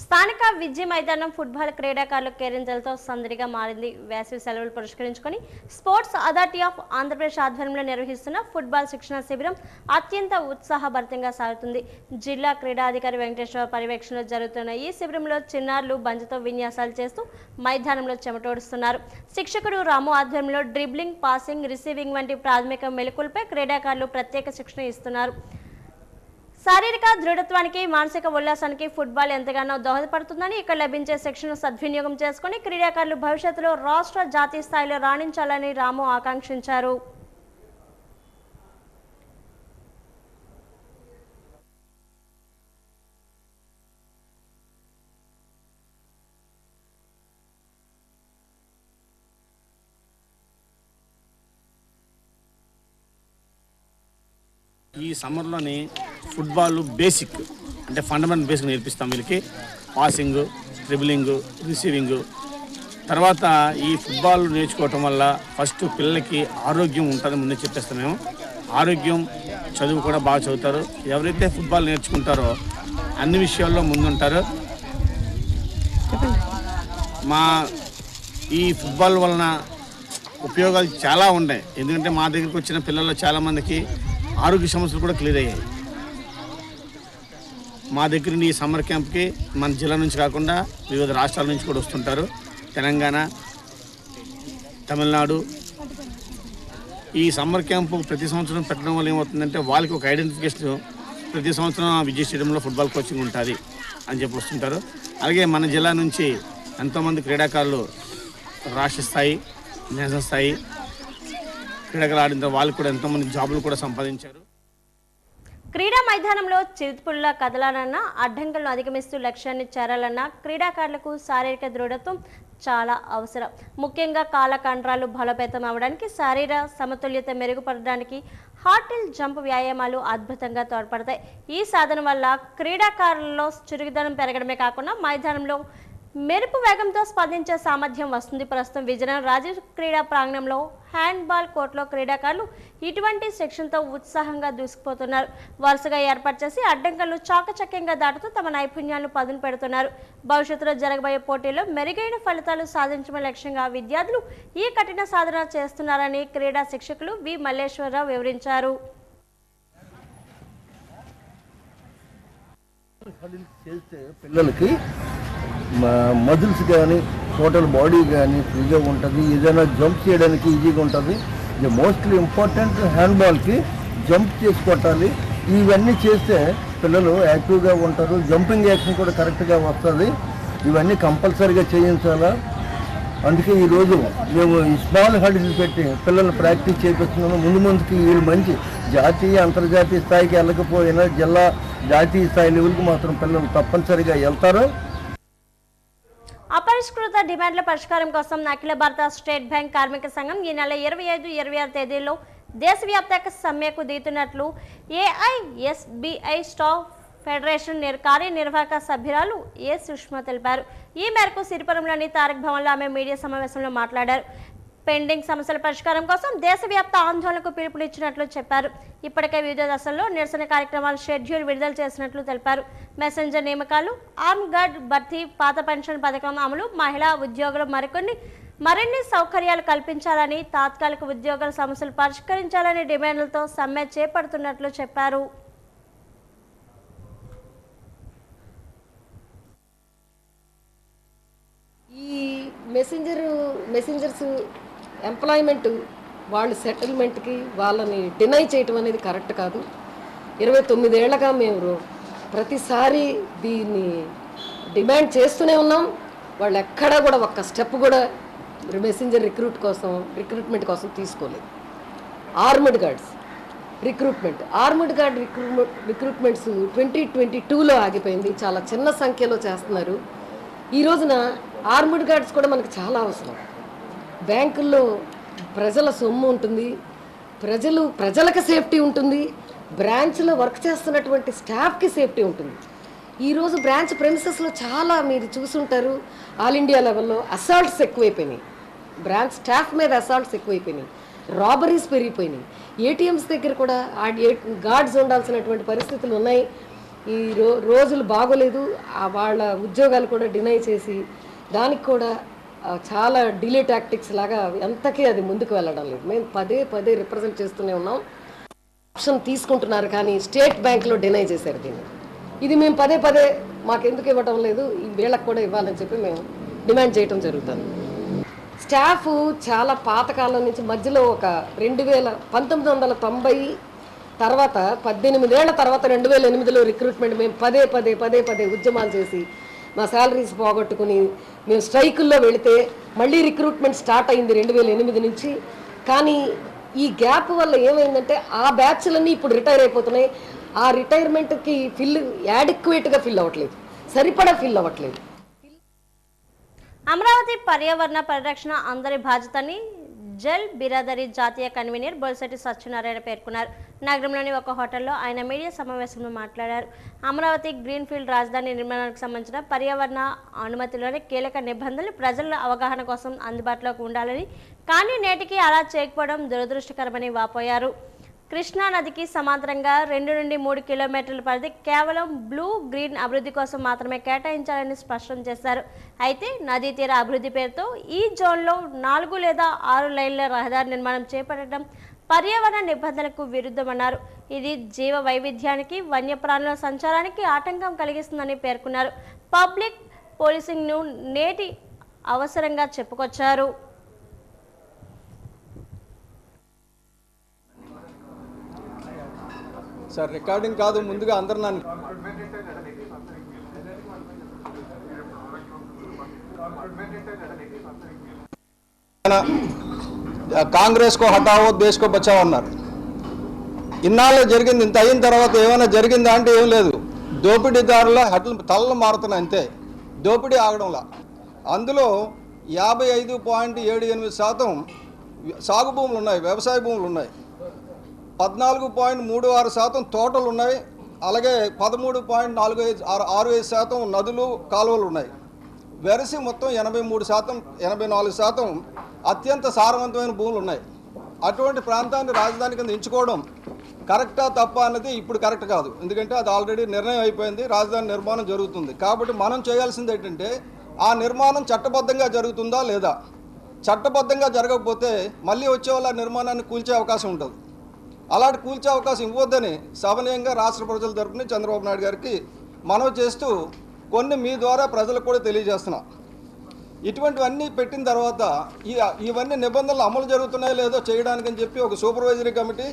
స్థానిక విద్య మైదానం ఫుట్బాల్ క్రీడాకారుల కేరింతలతో సందడిగా మారింది. వేసవి సెలవులు పురస్కరించుకొని స్పోర్ట్స్ అథారిటీ ఆఫ్ ఆంధ్రప్రదేశ్ ఆధ్వర్యంలో నిర్వహిస్తున్న ఫుట్బాల్ శిక్షణ శిబిరం అత్యంత ఉత్సాహభరితంగా సాగుతుంది. జిల్లా క్రీడాధికారి వెంకటేశ్వర పర్యవేక్షణలో జరుగుతున్న ఈ శిబిరంలో చిన్నారులు బంతితో విన్యాసాలు చేస్తూ మైదానంలో చెమటోడుస్తున్నారు. శిక్షకుడు రాము ఆధ్వర్యంలో డ్రిబ్లింగ్, పాసింగ్, రిసీవింగ్ వంటి ప్రాథమిక మెలకువలపై క్రీడాకారులు ప్రత్యేక శిక్షణ ఇస్తున్నారు. శారీరక దృఢత్వానికి, మానసిక ఉల్లాసానికి ఫుట్బాల్ ఎంతగానో దోహదపడుతుందని, ఇక్కడ లభించే శిక్షణ సద్వినియోగం చేసుకుని క్రీడాకారులు భవిష్యత్తులో రాష్ట్ర, జాతీయ స్థాయిలో రాణించాలని రాము ఆకాంక్షించారు. ఈ సమ్మర్లోని ఫుట్బాల్ బేసిక్ అంటే ఫండమెంటల్ బేసిక్ నేర్పిస్తాం. వీళ్ళకి పాసింగ్, డ్రిబ్లింగ్, రిసీవింగ్. తర్వాత ఈ ఫుట్బాల్ నేర్చుకోవటం వల్ల ఫస్ట్ పిల్లలకి ఆరోగ్యం ఉంటుంది, ముందే చెప్పేస్తాం మేము. ఆరోగ్యం, చదువు కూడా బాగా చదువుతారు. ఎవరైతే ఫుట్బాల్ నేర్చుకుంటారో అన్ని విషయాల్లో ముందుంటారు. మా ఈ ఫుట్బాల్ వలన ఉపయోగాలు చాలా ఉన్నాయి. ఎందుకంటే మా దగ్గరికి వచ్చిన పిల్లల్లో చాలామందికి ఆరోగ్య సమస్యలు కూడా క్లియర్ అయ్యాయి. మా దగ్గర ఈ సమ్మర్ క్యాంప్కి మన జిల్లా నుంచి కాకుండా వివిధ రాష్ట్రాల నుంచి కూడా వస్తుంటారు. తెలంగాణ, తమిళనాడు. ఈ సమ్మర్ క్యాంపు ప్రతి సంవత్సరం పెట్టడం వల్ల ఏమవుతుందంటే వాళ్ళకి ఒక ఐడెంటిఫికేషన్, ప్రతి సంవత్సరం విజయ్ స్టేడియంలో ఫుట్బాల్ కోచింగ్ ఉంటుంది అని చెప్పి వస్తుంటారు. అలాగే మన జిల్లా నుంచి ఎంతోమంది క్రీడాకారులు రాష్ట్ర స్థాయి, నేషనల్ స్థాయి క్రీడలు ఆడిన వాళ్ళు కూడా ఎంతోమంది జాబులు కూడా సంపాదించారు. క్రీడా మైదానంలో చిరుతపుల్లా కదలాలన్నా, అడ్డంకులను అధిగమిస్తూ లక్ష్యాన్ని చేరాలన్నా క్రీడాకారులకు శారీరక దృఢత్వం చాలా అవసరం. ముఖ్యంగా కాళ్ళ కండరాలు బలోపేతం అవడానికి, శారీర సమతుల్యత మెరుగుపడడానికి హార్టిల్ జంప్ వ్యాయామాలు అద్భుతంగా తోడ్పడతాయి. ఈ సాధన వల్ల క్రీడాకారులలో చురుకుదనం పెరగడమే కాకుండా మైదానంలో మెరుపు వేగంతో స్పందించే సామర్థ్యం వస్తుంది. ప్రస్తుతం విజయనగరం రాజీవ్ క్రీడా ప్రాంగణంలో హ్యాండ్బాల్ కోర్టులో క్రీడాకారులు ఇటువంటి శిక్షణతో ఉత్సాహంగా దూసుకుపోతున్నారు. వరుసగా ఏర్పాటు చేసి అడ్డంకులను చాకచక్యంగా దాటుతూ తమ నైపుణ్యాలను పదును పెడుతున్నారు. భవిష్యత్తులో జరగబోయే పోటీల్లో మెరుగైన ఫలితాలు సాధించడమే లక్ష్యంగా విద్యార్థులు ఈ కఠిన సాధన చేస్తున్నారని క్రీడా శిక్షకులు వి మల్లేశ్వరరావు వివరించారు. పిల్లలకి మజిల్స్ కానీ టోటల్ బాడీ కానీ ఫ్రీగా ఉంటుంది, ఏదైనా జంప్ చేయడానికి ఈజీగా ఉంటుంది. ఇది మోస్ట్లీ ఇంపార్టెంట్ హ్యాండ్బాల్కి జంప్ చేసి కొట్టాలి. ఇవన్నీ చేస్తే పిల్లలు యాక్టివ్గా ఉంటారు, జంపింగ్ యాక్షన్ కూడా కరెక్ట్గా వస్తుంది. ఇవన్నీ కంపల్సరీగా చేయించాలా. అందుకే ఈరోజు మేము ఈ స్మాల్ హడిల్స్ పెట్టి పిల్లల్ని ప్రాక్టీస్ చేపిస్తున్నాము. ముందుకి వీళ్ళు మంచి జాతీయ అంతర్జాతీయ స్థాయికి వెళ్ళకపోయినా జిల్లా జాతీయ స్థాయి లెవెల్కి మాత్రం పిల్లలు తప్పనిసరిగా వెళ్తారు. అపరిష్కృత డిమాండ్ల పరిష్కారం కోసం అఖిల భారత స్టేట్ బ్యాంక్ కార్మిక సంఘం ఈ నెల 25, 26 తేదీల్లో దేశవ్యాప్త సమ్మెకు దిగుతున్నట్లు ఏఐఎస్బిఐ స్టాఫ్ ఫెడరేషన్ కార్యనిర్వాహక సభ్యురాలు ఏ సుష్మా తెలిపారు. ఈ మేరకు సిరిపురంలోని తారక్ భవన్లో ఆమె మీడియా సమావేశంలో మాట్లాడారు. పెండింగ్ సమస్యల పరిష్కారం కోసం దేశవ్యాప్త ఆందోళనకు పిలుపునిచ్చినట్లు చెప్పారు. ఇప్పటికే వివిధ దశల్లో నిరసన కార్యక్రమాల షెడ్యూల్ విడుదల చేసినట్లు తెలిపారు. మెసెంజర్ నియామకాలు, ఆర్మ్ గార్డ్ భర్తీ, పాత పెన్షన్ పథకం అమలు, మహిళా ఉద్యోగులు మరిన్ని సౌకర్యాలు కల్పించాలని, తాత్కాలిక ఉద్యోగుల సమస్యలు పరిష్కరించాలని డిమాండ్లతో సమ్మె చేపడుతున్నట్లు చెప్పారు. ఈ మెసెంజర్స్ ఎంప్లాయ్మెంట్ వాళ్ళు సెటిల్మెంట్కి వాళ్ళని డినై చేయటం అనేది కరెక్ట్ కాదు. 29 ఏళ్లగా మేము ప్రతిసారి దీన్ని డిమాండ్ చేస్తూనే ఉన్నాం. వాళ్ళు ఎక్కడా కూడా ఒక్క స్టెప్ కూడా మెసెంజర్ రిక్రూట్మెంట్ కోసం తీసుకోలేదు. ఆర్మడ్ గార్డ్స్ రిక్రూట్మెంట్స్ 2022లో ఆగిపోయింది. చాలా చిన్న సంఖ్యలో చేస్తున్నారు. ఈ రోజున ఆర్మడ్ గార్డ్స్ కూడా మనకు చాలా అవసరం. బ్యాంకుల్లో ప్రజల సొమ్ము ఉంటుంది, ప్రజలకు సేఫ్టీ ఉంటుంది, బ్రాంచ్లో వర్క్ చేస్తున్నటువంటి స్టాఫ్కి సేఫ్టీ ఉంటుంది. ఈరోజు బ్రాంచ్ ప్రెమిసెస్లో చాలా మీరు చూసుంటారు, ఆల్ ఇండియా లెవెల్లో అసాల్ట్స్ ఎక్కువైపోయినాయి, బ్రాంచ్ స్టాఫ్ మీద అసాల్ట్స్ ఎక్కువైపోయినాయి, రాబరీస్ పెరిగిపోయినాయి. ఏటీఎంస్ దగ్గర కూడా గార్డ్స్ ఉండాల్సినటువంటి పరిస్థితులు ఉన్నాయి. ఈ రోజులు బాగోలేదు. వాళ్ళ ఉద్యోగాలు కూడా డినై చేసి దానికి కూడా చాలా డిలే టాక్టిక్స్ లాగా ఎంతకీ అది ముందుకు వెళ్ళడం లేదు. మేము పదే రిప్రజెంట్ చేస్తూనే ఉన్నాం. ఆప్షన్ తీసుకుంటున్నారు కానీ స్టేట్ బ్యాంక్లో డినై చేశారు దీన్ని. ఇది మేము పదే మాకు ఎందుకు ఇవ్వటం లేదు, ఈ వీళ్ళకి కూడా ఇవ్వాలని చెప్పి మేము డిమాండ్ చేయడం జరుగుతుంది. స్టాఫ్ చాలా పాతకాలం నుంచి మధ్యలో ఒక 1990 తర్వాత 18 ఏళ్ల తర్వాత 2008లో రిక్రూట్మెంట్ మేము పదే ఉద్యమాలు చేసి మా శాలరీస్ పోగొట్టుకుని మేము స్ట్రైకుల్లో వెళితే మళ్ళీ రిక్రూట్మెంట్ స్టార్ట్ అయింది 2008 నుంచి. కానీ ఈ గ్యాప్ వల్ల ఏమైందంటే ఆ బ్యాచ్లన్నీ ఇప్పుడు రిటైర్ అయిపోతున్నాయి. ఆ రిటైర్మెంట్కి యాడిక్వేట్గా ఫిల్ అవ్వట్లేదు, సరిపడా ఫిల్ అవ్వట్లేదు. అమరావతి పర్యావరణ పరిరక్షణ అందరి బాధ్యతని జల్ బిరాదరి జాతీయ కన్వీనర్ బొలిశెట్టి సత్యనారాయణ పేర్కొన్నారు. నగరంలోని ఒక హోటల్లో ఆయన మీడియా సమావేశంలో మాట్లాడారు. అమరావతి గ్రీన్ఫీల్డ్ రాజధాని నిర్మాణానికి సంబంధించిన పర్యావరణ అనుమతిలోని కీలక నిబంధనలు ప్రజల అవగాహన కోసం అందుబాటులోకి ఉండాలని, కానీ నేటికి అలా చేయకపోవడం దురదృష్టకరమని వాపోయారు. కృష్ణా నదికి సమాంతరంగా 2 నుండి 3 కిలోమీటర్ల పరిధి కేవలం బ్లూ గ్రీన్ అభివృద్ధి కోసం మాత్రమే కేటాయించాలని స్పష్టం చేశారు. అయితే నదీ తీర అభివృద్ధి పేరుతో ఈ జోన్లో 4 లేదా 6 లైన్ల రహదారి నిర్మాణం చేపట్టడం పర్యావరణ నిబంధనలకు విరుద్ధమన్నారు. ఇది జీవ వైవిధ్యానికి, వన్యప్రాణుల సంచారానికి ఆటంకం కలిగిస్తుందని పేర్కొన్నారు. పబ్లిక్ పోలీసింగ్ను నేటి అవసరంగా చెప్పుకొచ్చారు. సార్ రికార్డింగ్ కాదు, ముందుగా అందరు నన్ను కాంగ్రెస్ కో హటావో దేశ్ కో బచావో అన్నారు. ఇన్నాళ్ళు జరిగింది, ఇంత అయిన తర్వాత ఏమైనా జరిగిందా అంటే ఏం లేదు. దోపిడీదారుల తలలు మారుతున్నాయి అంతే, దోపిడీ ఆగడంలా. అందులో 55.78% సాగు భూములు ఉన్నాయి, వ్యవసాయ భూములు ఉన్నాయి. 14.36% తోటలు ఉన్నాయి. అలాగే 13.45% నదులు, కాలువలు ఉన్నాయి. వెరసి మొత్తం 83%, 84% అత్యంత సారవంతమైన భూములు ఉన్నాయి. అటువంటి ప్రాంతాన్ని రాజధాని కింద ఎంచుకోవడం కరెక్టా తప్ప అన్నది ఇప్పుడు కరెక్ట్ కాదు. ఎందుకంటే అది ఆల్రెడీ నిర్ణయం అయిపోయింది, రాజధాని నిర్మాణం జరుగుతుంది. కాబట్టి మనం చేయాల్సింది ఏంటంటే ఆ నిర్మాణం చట్టబద్ధంగా జరుగుతుందా లేదా. చట్టబద్ధంగా జరగకపోతే మళ్ళీ వచ్చే వాళ్ళ నిర్మాణాన్ని కూల్చే అవకాశం ఉంటుంది. అలాంటి కూల్చే అవకాశం ఇవ్వద్దని సవనీయంగా రాష్ట్ర ప్రజల తరపున చంద్రబాబు నాయుడు గారికి మనవి చేస్తూ కొన్ని మీ ద్వారా ప్రజలకు కూడా తెలియజేస్తున్నా. ఇటువంటివన్నీ పెట్టిన తర్వాత ఇవన్నీ నిబంధనలు అమలు జరుగుతున్నాయో లేదో చేయడానికని చెప్పి ఒక సూపర్వైజరీ కమిటీ,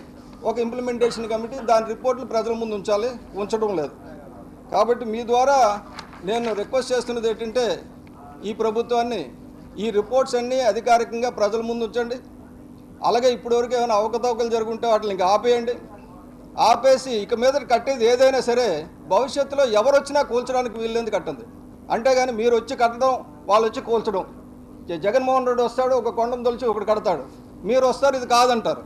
ఒక ఇంప్లిమెంటేషన్ కమిటీ దాని రిపోర్ట్లు ప్రజల ముందు ఉంచడం లేదు. కాబట్టి మీ ద్వారా నేను రిక్వెస్ట్ చేస్తున్నది ఏంటంటే ఈ ప్రభుత్వాన్ని ఈ రిపోర్ట్స్ అన్నీ అధికారికంగా ప్రజల ముందు ఉంచండి. అలాగే ఇప్పటివరకు ఏమైనా అవకతవకలు జరుగుంటే వాటిని ఇంకా ఆపేయండి. ఆపేసి ఇక మీద కట్టేది ఏదైనా సరే భవిష్యత్తులో ఎవరు వచ్చినా కూల్చడానికి వీల్లేంది కట్టండి. అంతేగాని మీరు వచ్చి కట్టడం, వాళ్ళు వచ్చి కూల్చడం. జగన్మోహన్ రెడ్డి వస్తాడు, ఒక కొండం తొలిచి ఒకటి కడతాడు, మీరు వస్తారు ఇది కాదంటారు.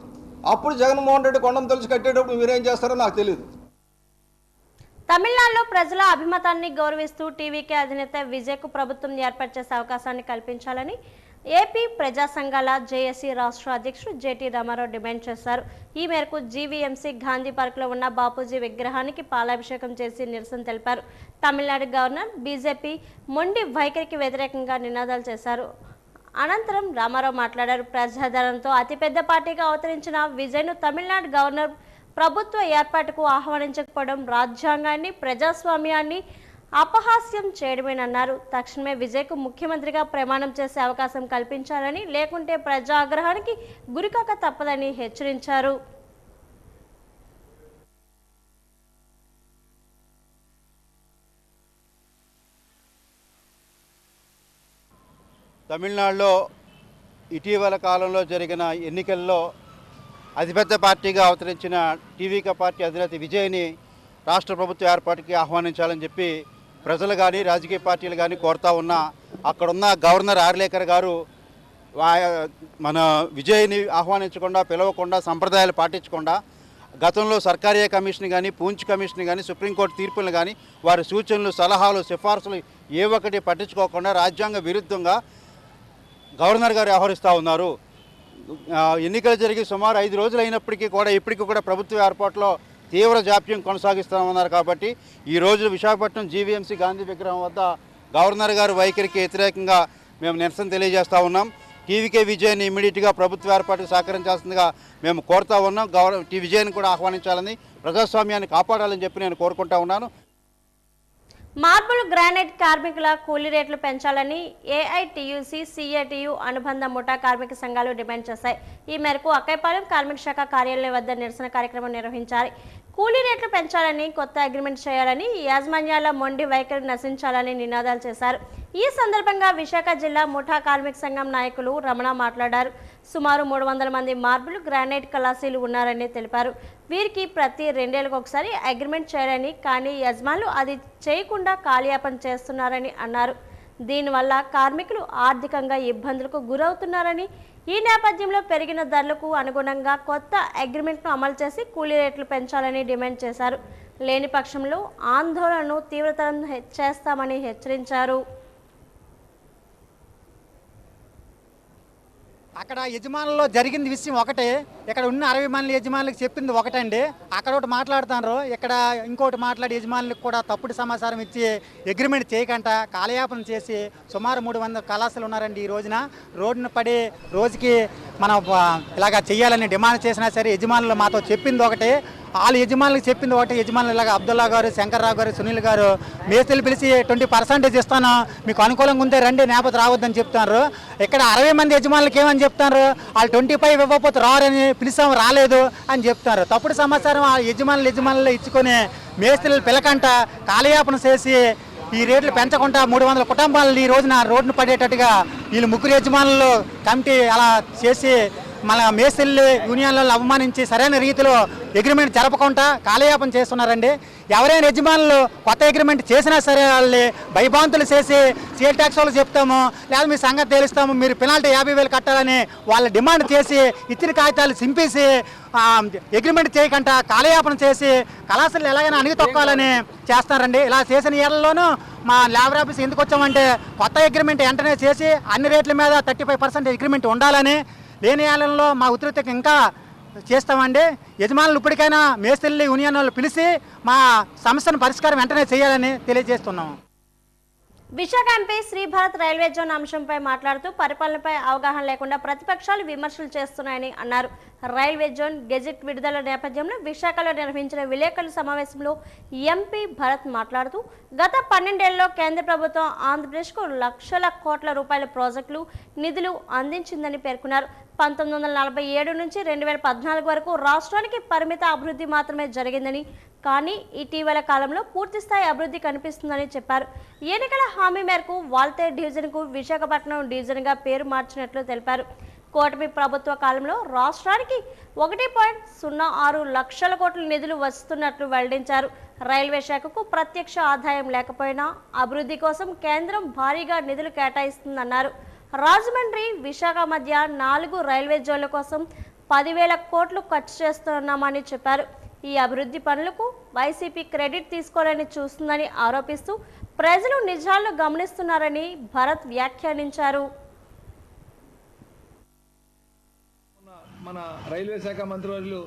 అప్పుడు జగన్మోహన్ రెడ్డి కొండం తొలిచి కట్టేటప్పుడు మీరేం చేస్తారో నాకు తెలియదు. తమిళనాడులో ప్రజల అభిమతాన్ని గౌరవిస్తూ టీవీకే అధినేత విజయ్కు ప్రభుత్వం ఏర్పాటు చేసే అవకాశాన్ని కల్పించాలని ఏపీ ప్రజా సంఘాల జేఏసీ రాష్ట్ర అధ్యక్షుడు జేటీ రామారావు డిమాండ్ చేశారు. ఈ మేరకు జీవీఎంసీ గాంధీ పార్క్లో ఉన్న బాపూజీ విగ్రహానికి పాలాభిషేకం చేసి నిరసన తెలిపారు. తమిళనాడు గవర్నర్ బీజేపీ మొండి వైఖరికి వ్యతిరేకంగా నినాదాలు చేశారు. అనంతరం రామారావు మాట్లాడారు. ప్రజాదరణతో అతిపెద్ద పార్టీగా అవతరించిన విజయ్ను తమిళనాడు గవర్నర్ ప్రభుత్వ ఏర్పాటుకు ఆహ్వానించకపోవడం రాజ్యాంగాన్ని, ప్రజాస్వామ్యాన్ని అపహాస్యం చేయడమేనన్నారు. తక్షణమే విజయ్కు ముఖ్యమంత్రిగా ప్రమాణం చేసే అవకాశం కల్పించాలని, లేకుంటే ప్రజాగ్రహానికి గురికాక తప్పదని హెచ్చరించారు. తమిళనాడులో ఇటీవల కాలంలో జరిగిన ఎన్నికల్లో అతిపెద్ద పార్టీగా అవతరించిన టీవీకే పార్టీ అధినేత విజయ్ని రాష్ట్ర ప్రభుత్వ ఏర్పాటుకి ఆహ్వానించాలని చెప్పి ప్రజలు కానీ రాజకీయ పార్టీలు కానీ కోరుతా ఉన్నా అక్కడున్న గవర్నర్ ఆర్లేకర్ గారు మన విజయ్ని ఆహ్వానించకుండా, పిలవకుండా, సంప్రదాయాలు పాటించకుండా గతంలో సర్కారీ కమిషన్ కానీ, పూంచ్ కమిషన్ కానీ, సుప్రీంకోర్టు తీర్పులను కానీ వారి సూచనలు, సలహాలు, సిఫార్సులు ఏ ఒక్కటి పట్టించుకోకుండా రాజ్యాంగ విరుద్ధంగా గవర్నర్ గారు వ్యవహరిస్తూ ఉన్నారు. ఎన్నికలు జరిగి సుమారు 5 రోజులు అయినప్పటికీ కూడా ఇప్పటికీ కూడా ప్రభుత్వ ఏర్పాటులో తీవ్ర జాప్యం కొనసాగిస్తామన్నారు. కాబట్టి ఈరోజు విశాఖపట్నం జీవీఎంసీ గాంధీ విగ్రహం వద్ద గవర్నర్ గారు వైఖరికి వ్యతిరేకంగా మేము నిరసన తెలియజేస్తూ ఉన్నాం. టీవీకే విజయ్ని ఇమ్మీడియట్గా ప్రభుత్వ ఏర్పాటుకు సహకరించాల్సిందిగా మేము కోరుతా ఉన్నాం. విజయ్ని కూడా ఆహ్వానించాలని, ప్రజాస్వామ్యాన్ని కాపాడాలని చెప్పి నేను కోరుకుంటా ఉన్నాను. మార్బుల్ గ్రానైట్ కార్మికుల కూలీ రేట్లు పెంచాలని ఏఐటీయూసీ, సిఐటియు అనుబంధ ముఠా కార్మిక సంఘాలు డిమాండ్ చేశాయి. ఈ మేరకు అక్కైపాలెం కార్మిక శాఖ కార్యాలయం వద్ద నిరసన కార్యక్రమం నిర్వహించారు. కూలీ రేట్లు పెంచాలని, కొత్త అగ్రిమెంట్ చేయాలని, యాజమాన్యాల మొండి వైఖరి నశించాలని నినాదాలు చేశారు. ఈ సందర్భంగా విశాఖ జిల్లా ముఠా కార్మిక సంఘం నాయకులు రమణ మాట్లాడారు. సుమారు 300 మంది మార్బుల్ గ్రానైట్ కళాశీలు ఉన్నారని తెలిపారు. వీరికి ప్రతి 2 ఏళ్లకు ఒకసారి అగ్రిమెంట్ చేయాలని, కానీ యజమానులు అది చేయకుండా కాలయాపన చేస్తున్నారని అన్నారు. దీనివల్ల కార్మికులు ఆర్థికంగా ఇబ్బందులకు గురవుతున్నారని, ఈ నేపథ్యంలో పెరిగిన ధరలకు అనుగుణంగా కొత్త అగ్రిమెంట్ను అమలు చేసి కూలీ రేట్లు పెంచాలని డిమాండ్ చేశారు. లేని పక్షంలో ఆందోళనను తీవ్రతరం చేస్తామని హెచ్చరించారు. అక్కడ యజమానుల్లో జరిగింది విషయం ఒకటే, ఇక్కడ ఉన్న 60 మంది యజమానులకు చెప్పింది ఒకటండి. అక్కడ ఒకటి మాట్లాడుతున్నారు, ఇక్కడ ఇంకోటి మాట్లాడి యజమానులకు కూడా తప్పుడు సమాచారం ఇచ్చి అగ్రిమెంట్ చేయకుండా కాలయాపన చేసి సుమారు 300 కళాశాలు ఉన్నారండి. ఈ రోజున రోడ్డున పడి రోజుకి మనం ఇలాగ చేయాలని డిమాండ్ చేసినా సరే యజమానులు మాతో చెప్పింది ఒకటే, వాళ్ళ యజమానులకు చెప్పింది ఒకటి. యజమానులు ఇలాగ అబ్దుల్లా గారు, శంకర్రావు గారు, సునీల్ గారు మేస్త్రీలు పిలిచి 20% ఇస్తాను, మీకు అనుకూలంగా ఉంటే రండి, నేపథ్యం రావద్దని చెప్తున్నారు. ఇక్కడ 60 మంది యజమానులకు ఏమని చెప్తున్నారు, వాళ్ళు 25 ఇవ్వకపోతే రారని పిలిచాము, రాలేదు అని చెప్తున్నారు. తప్పుడు సమాచారం ఆ యజమానులు ఇచ్చుకొని మేస్త్రీలు పిలకంట కాలయాపన చేసి ఈ రేట్లు పెంచకుండా 300 కుటుంబాలను ఈ రోజున రోడ్డును పడేటట్టుగా వీళ్ళు 3 యజమానులు కమిటీ అలా చేసి మన మేస్త్రీలు యూనియన్లను అవమానించి సరైన రీతిలో అగ్రిమెంట్ జరపకుండా కాలయాపన చేస్తున్నారండి. ఎవరైనా యజమానులు కొత్త అగ్రిమెంట్ చేసినా సరే వాళ్ళని భయభాంతులు చేసి సేల్ ట్యాక్స్ వాళ్ళు చెప్తాము, లేదా మీ సంగతి తెలుస్తాము, మీరు పెనాల్టీ 50,000 కట్టాలని వాళ్ళ డిమాండ్ చేసి ఇచ్చిన కాగితాలు చింపేసి అగ్రిమెంట్ చేయకుండా కాలయాపన చేసి కళాశాలలు ఎలాగైనా అణిగి తొక్కాలని చేస్తున్నారండి. ఇలా చేసిన ఏళ్లలోనూ మా లేబర్ ఆఫీస్ ఎందుకు వచ్చామంటే కొత్త అగ్రిమెంట్ వెంటనే చేసి అన్ని రేట్ల మీద 35% అగ్రిమెంట్ ఉండాలని, లేని ఏళ్లలో మా ఉధృతికి ఇంకా చేస్తామండి. యజమానులు ఇప్పటికైనా మేస్త్రీలు యూనియన్ వాళ్ళు పిలిచి మా సమస్యను పరిష్కారం వెంటనే చేయాలని తెలియజేస్తున్నాము. Visakha MP Sribharat railway zone అంశంపై మాట్లాడుతూ పరిపాలనపై అవగాహన లేకుండా ప్రతిపక్షాలు విమర్శలు చేస్తున్నాయని అన్నారు. రైల్వే జోన్ గెజెట్ విడుదల నేపథ్యంలో విశాఖలో నిర్వహించిన విలేకరుల సమావేశంలో ఎంపీ భరత్ మాట్లాడుతూ గత 12 ఏళ్లలో కేంద్ర ప్రభుత్వం ఆంధ్రప్రదేశ్కు లక్షల కోట్ల రూపాయల ప్రాజెక్టులు నిధులు అందించిందని పేర్కొన్నారు. 1947 నుంచి 2014 వరకు రాష్ట్రానికి పరిమిత అభివృద్ధి మాత్రమే జరిగిందని, కానీ ఇటీవల కాలంలో పూర్తిస్థాయి అభివృద్ధి కనిపిస్తుందని చెప్పారు. ఎన్నికల హామీ మేరకు వాల్తేరు డివిజన్కు విశాఖపట్నం డివిజన్గా పేరు మార్చినట్లు తెలిపారు. కూటమి ప్రభుత్వ కాలంలో రాష్ట్రానికి 1.06 లక్షల కోట్ల నిధులు వస్తున్నట్లు వెల్లడించారు. రైల్వే శాఖకు ప్రత్యక్ష ఆదాయం లేకపోయినా అభివృద్ధి కోసం కేంద్రం భారీగా నిధులు కేటాయిస్తుందన్నారు. రాజమండ్రి విశాఖ మధ్య 4 రైల్వే జోన్ల కోసం 10,000 కోట్లు ఖర్చు చేస్తున్నామని చెప్పారు. ఈ అభివృద్ధి పనులకు వైసీపీ క్రెడిట్ తీసుకోవాలని చూస్తుందని ఆరోపిస్తూ ప్రజలు నిజాలను గమనిస్తున్నారని భరత్ వ్యాఖ్యానించారు. మన రైల్వే శాఖ మంత్రివర్యులు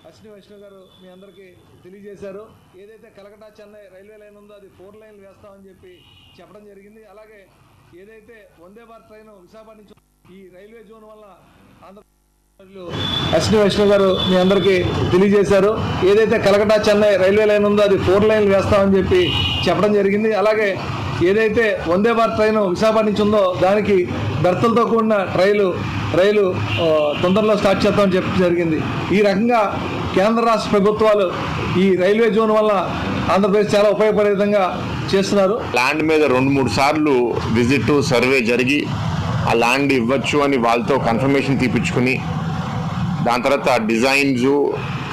అశ్విని వైష్ణవ్ గారు మీ అందరికీ తెలియజేశారు. ఏదైతే కలకటా చెన్నై రైల్వే లైన్ ఉందో అది 4 లైన్లు వేస్తామని చెప్పి చెప్పడం జరిగింది. అలాగే ఏదైతే వందే భారత్ ట్రైన్ విశాఖపట్నం నుంచి ఈ రైల్వే జోన్ వల్ల అశ్విని వైష్ణవ్ గారు మీ అందరికీ తెలియజేశారు. ఏదైతే కలకటా చెన్నై రైల్వే లైన్ ఉందో అది 4 లైన్లు వేస్తామని చెప్పి చెప్పడం జరిగింది. అలాగే ఏదైతే వందే భారత్ ట్రైన్ విశాఖపట్నం నుంచి ఉందో దానికి బెర్తలతో కూడిన రైలు తొందరలో స్టార్ట్ చేస్తామని చెప్పడం జరిగింది. ఈ రకంగా కేంద్ర రాష్ట్ర ప్రభుత్వాలు ఈ రైల్వే జోన్ వల్ల ఆంధ్రప్రదేశ్ చాలా ఉపయోగపడే విధంగా చేస్తున్నారు. ల్యాండ్ మీద 2-3 సార్లు విజిట్ సర్వే జరిగి ఆ ల్యాండ్ ఇవ్వచ్చు అని వాళ్ళతో కన్ఫర్మేషన్ తీపించుకుని దాని తర్వాత డిజైన్స్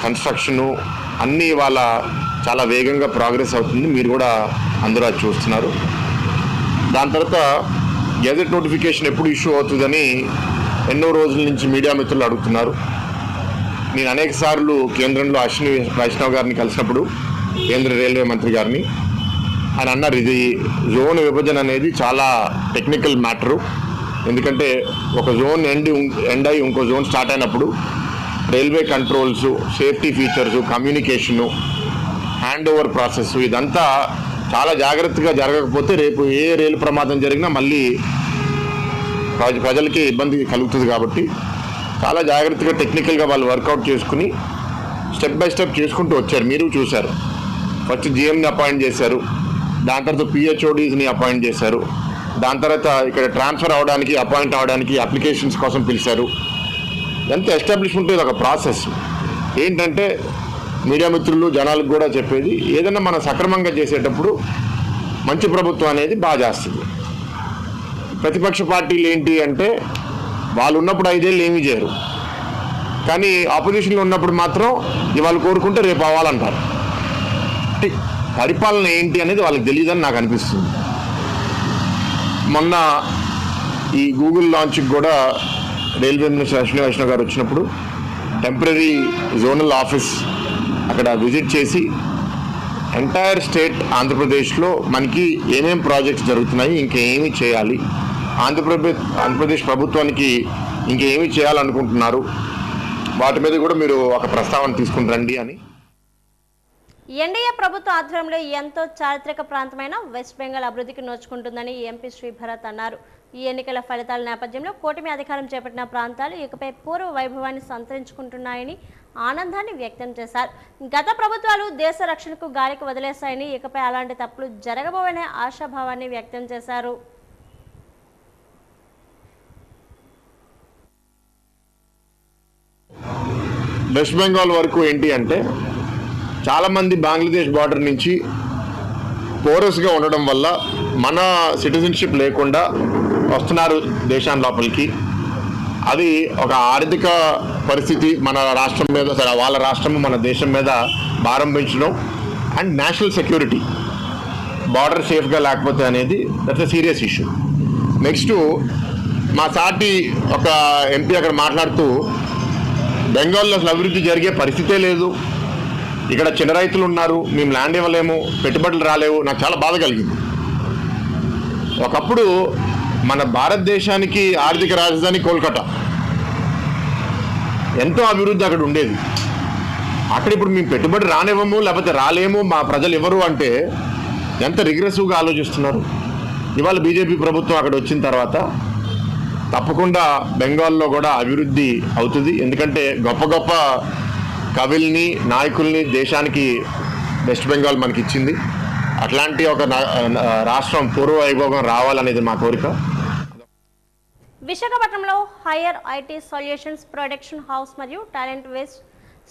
కన్స్ట్రక్షను అన్నీ వాళ్ళ చాలా వేగంగా ప్రోగ్రెస్ అవుతుంది. మీరు కూడా అందరూ అది చూస్తున్నారు. దాని తర్వాత గెజెట్ నోటిఫికేషన్ ఎప్పుడు ఇష్యూ అవుతుందని ఎన్నో రోజుల నుంచి మీడియా మిత్రులు అడుగుతున్నారు. నేను అనేక సార్లు కేంద్రంలో అశ్విని వైష్ణవ్ గారిని కలిసినప్పుడు కేంద్ర రైల్వే మంత్రి గారిని ఆయన అన్నారు, ఇది జోన్ విభజన అనేది చాలా టెక్నికల్ మ్యాటరు. ఎందుకంటే ఒక జోన్ ఎండ్ అయి ఇంకో జోన్ స్టార్ట్ అయినప్పుడు railway controls, safety features, communication, hand over process ఇదంతా చాలా జాగ్రత్తగా జరగకపోతే రేపు ఏ రైలు ప్రమాదం జరిగినా మళ్ళీ ప్రజలకి ఇబ్బంది కలుగుతుంది. కాబట్టి చాలా జాగ్రత్తగా టెక్నికల్గా వాళ్ళు వర్కౌట్ చేసుకుని స్టెప్ బై స్టెప్ చేసుకుంటూ వచ్చారు. మీరు చూశారు. ఫస్ట్ జిఎంని అపాయింట్ చేశారు, దాని తర్వాత పిహెచ్ఓడీస్ని అపాయింట్ చేశారు, దాని తర్వాత ఇక్కడ ట్రాన్స్ఫర్ అవడానికి అపాయింట్ అవడానికి అప్లికేషన్స్ కోసం పిలిచారు. ఎంత ఎస్టాబ్లిష్మెంట్ ఇది ఒక ప్రాసెస్. ఏంటంటే మీడియా మిత్రులు జనాలకు కూడా చెప్పేది, ఏదైనా మనం సక్రమంగా చేసేటప్పుడు మంచి ప్రభుత్వం అనేది బాగా చేస్తుంది. ప్రతిపక్ష పార్టీలు ఏంటి అంటే వాళ్ళు ఉన్నప్పుడు 5 ఏళ్ళు ఏమీ చేయరు, కానీ ఆపోజిషన్లో ఉన్నప్పుడు మాత్రం ఇవాళ కోరుకుంటే రేపు అవ్వాలంటారు. పరిపాలన ఏంటి అనేది వాళ్ళకి తెలియదని నాకు అనిపిస్తుంది. మొన్న ఈ గూగుల్ లాంచ్కి కూడా రైల్వే మినిస్టర్ అశ్విని వైష్ణవ్ గారు వచ్చినప్పుడు టెంపరీ జోనల్ ఆఫీస్ అక్కడ విజిట్ చేసి ఎంటైర్ స్టేట్ ఆంధ్రప్రదేశ్లో మనకి ఏమేం ప్రాజెక్ట్స్ జరుగుతున్నాయి, ఇంకేమి చేయాలి, ఆంధ్రప్రదేశ్ ప్రభుత్వానికి ఇంకేమి చేయాలనుకుంటున్నారు, వాటి మీద కూడా మీరు ఒక ప్రస్తావన తీసుకుని రండి అని. ఎన్డీఏ ప్రభుత్వ ఆధ్వర్యంలో ఎంతో చారిత్రక ప్రాంతమైన వెస్ట్ బెంగాల్ అభివృద్ధికి నోచుకుంటుందని ఎంపీ శ్రీభరత్ అన్నారు. ఈ ఎన్నికల ఫలితాల నేపథ్యంలో కూటమి అధికారం చేపట్టిన ప్రాంతాలు ఇకపై పూర్వ వైభవాన్ని సంతరించుకుంటున్నాయని ఆనందాన్ని వ్యక్తం చేశారు. గత ప్రభుత్వాలు దేశ రక్షణకు గాలికి వదిలేశాయని, ఇకపై అలాంటి తప్పులు జరగబోవనే ఆశాభావాన్ని వ్యక్తం చేశారు. వెస్ట్ బెంగాల్ వరకు ఏంటి అంటే చాలామంది బంగ్లాదేశ్ బార్డర్ నుంచి పోరస్గా ఉండడం వల్ల మన సిటిజన్షిప్ లేకుండా వస్తున్నారు దేశాన్ని లోపలికి. అది ఒక ఆర్థిక పరిస్థితి మన రాష్ట్రం మీద, వాళ్ళ రాష్ట్రం మన దేశం మీద భారం పెంచడం అండ్ నేషనల్ సెక్యూరిటీ, బార్డర్ సేఫ్గా లేకపోతే అనేది that's a serious issue. Next మా సాటి ఒక ఎంపీ అక్కడ మాట్లాడుతూ బెంగాల్లో అసలు అభివృద్ధి జరిగే పరిస్థితే లేదు, ఇక్కడ చిన్న రైతులు ఉన్నారు, మేము ల్యాండ్ ఇవ్వలేము, పెట్టుబడులు రాలేవు. నాకు చాలా బాధ కలిగింది. ఒకప్పుడు మన భారతదేశానికి ఆర్థిక రాజధాని కోల్కతా, ఎంతో అభివృద్ధి అక్కడ ఉండేది. అక్కడ ఇప్పుడు మేము పెట్టుబడి రానివ్వము, లేకపోతే రాలేము, మా ప్రజలు ఇవ్వరు అంటే ఎంత రిగ్రెసివ్గా ఆలోచిస్తున్నారు. ఇవాళ బీజేపీ ప్రభుత్వం అక్కడ వచ్చిన తర్వాత తప్పకుండా బెంగాల్లో కూడా అభివృద్ధి అవుతుంది. ఎందుకంటే గొప్ప గొప్ప కవుల్ని, నాయకుల్ని దేశానికి వెస్ట్ బెంగాల్ మనకి ఇచ్చింది. అట్లాంటి ఒక రాష్ట్రం పూర్వ వైభోగం రావాలనేది మా కోరిక. విశాఖపట్నంలో hire IT solutions production house మరియు టాలెంట్ వేస్ట్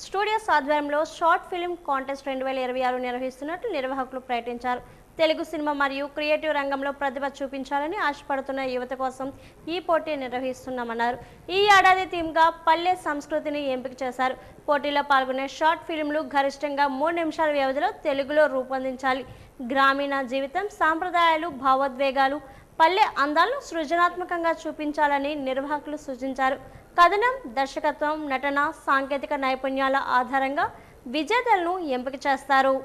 స్టూడియోస్ ఆధ్వర్యంలో షార్ట్ ఫిల్మ్ కాంటెస్ట్ 2026 నిర్వహిస్తున్నట్లు నిర్వాహకులు ప్రకటించారు. తెలుగు సినిమా మరియు క్రియేటివ్ రంగంలో ప్రతిభ చూపించాలని ఆశపడుతున్న యువత కోసం ఈ పోటీ నిర్వహిస్తున్నామన్నారు. ఈ ఏడాది థీమ్గా పల్లె సంస్కృతిని ఎంపిక చేశారు. పోటీలో పాల్గొనే షార్ట్ ఫిల్మ్లు గరిష్టంగా 3 నిమిషాల వ్యవధిలో తెలుగులో రూపొందించాలి. గ్రామీణ జీవితం, సాంప్రదాయాలు, భావోద్వేగాలు, పల్లె అందాలను సృజనాత్మకంగా చూపించాలని నిర్వాహకులు సూచించారు. కథనం, దర్శకత్వం, నటన, సాంకేతిక నైపుణ్యాల ఆధారంగా విజేతలను ఎంపిక చేస్తారు.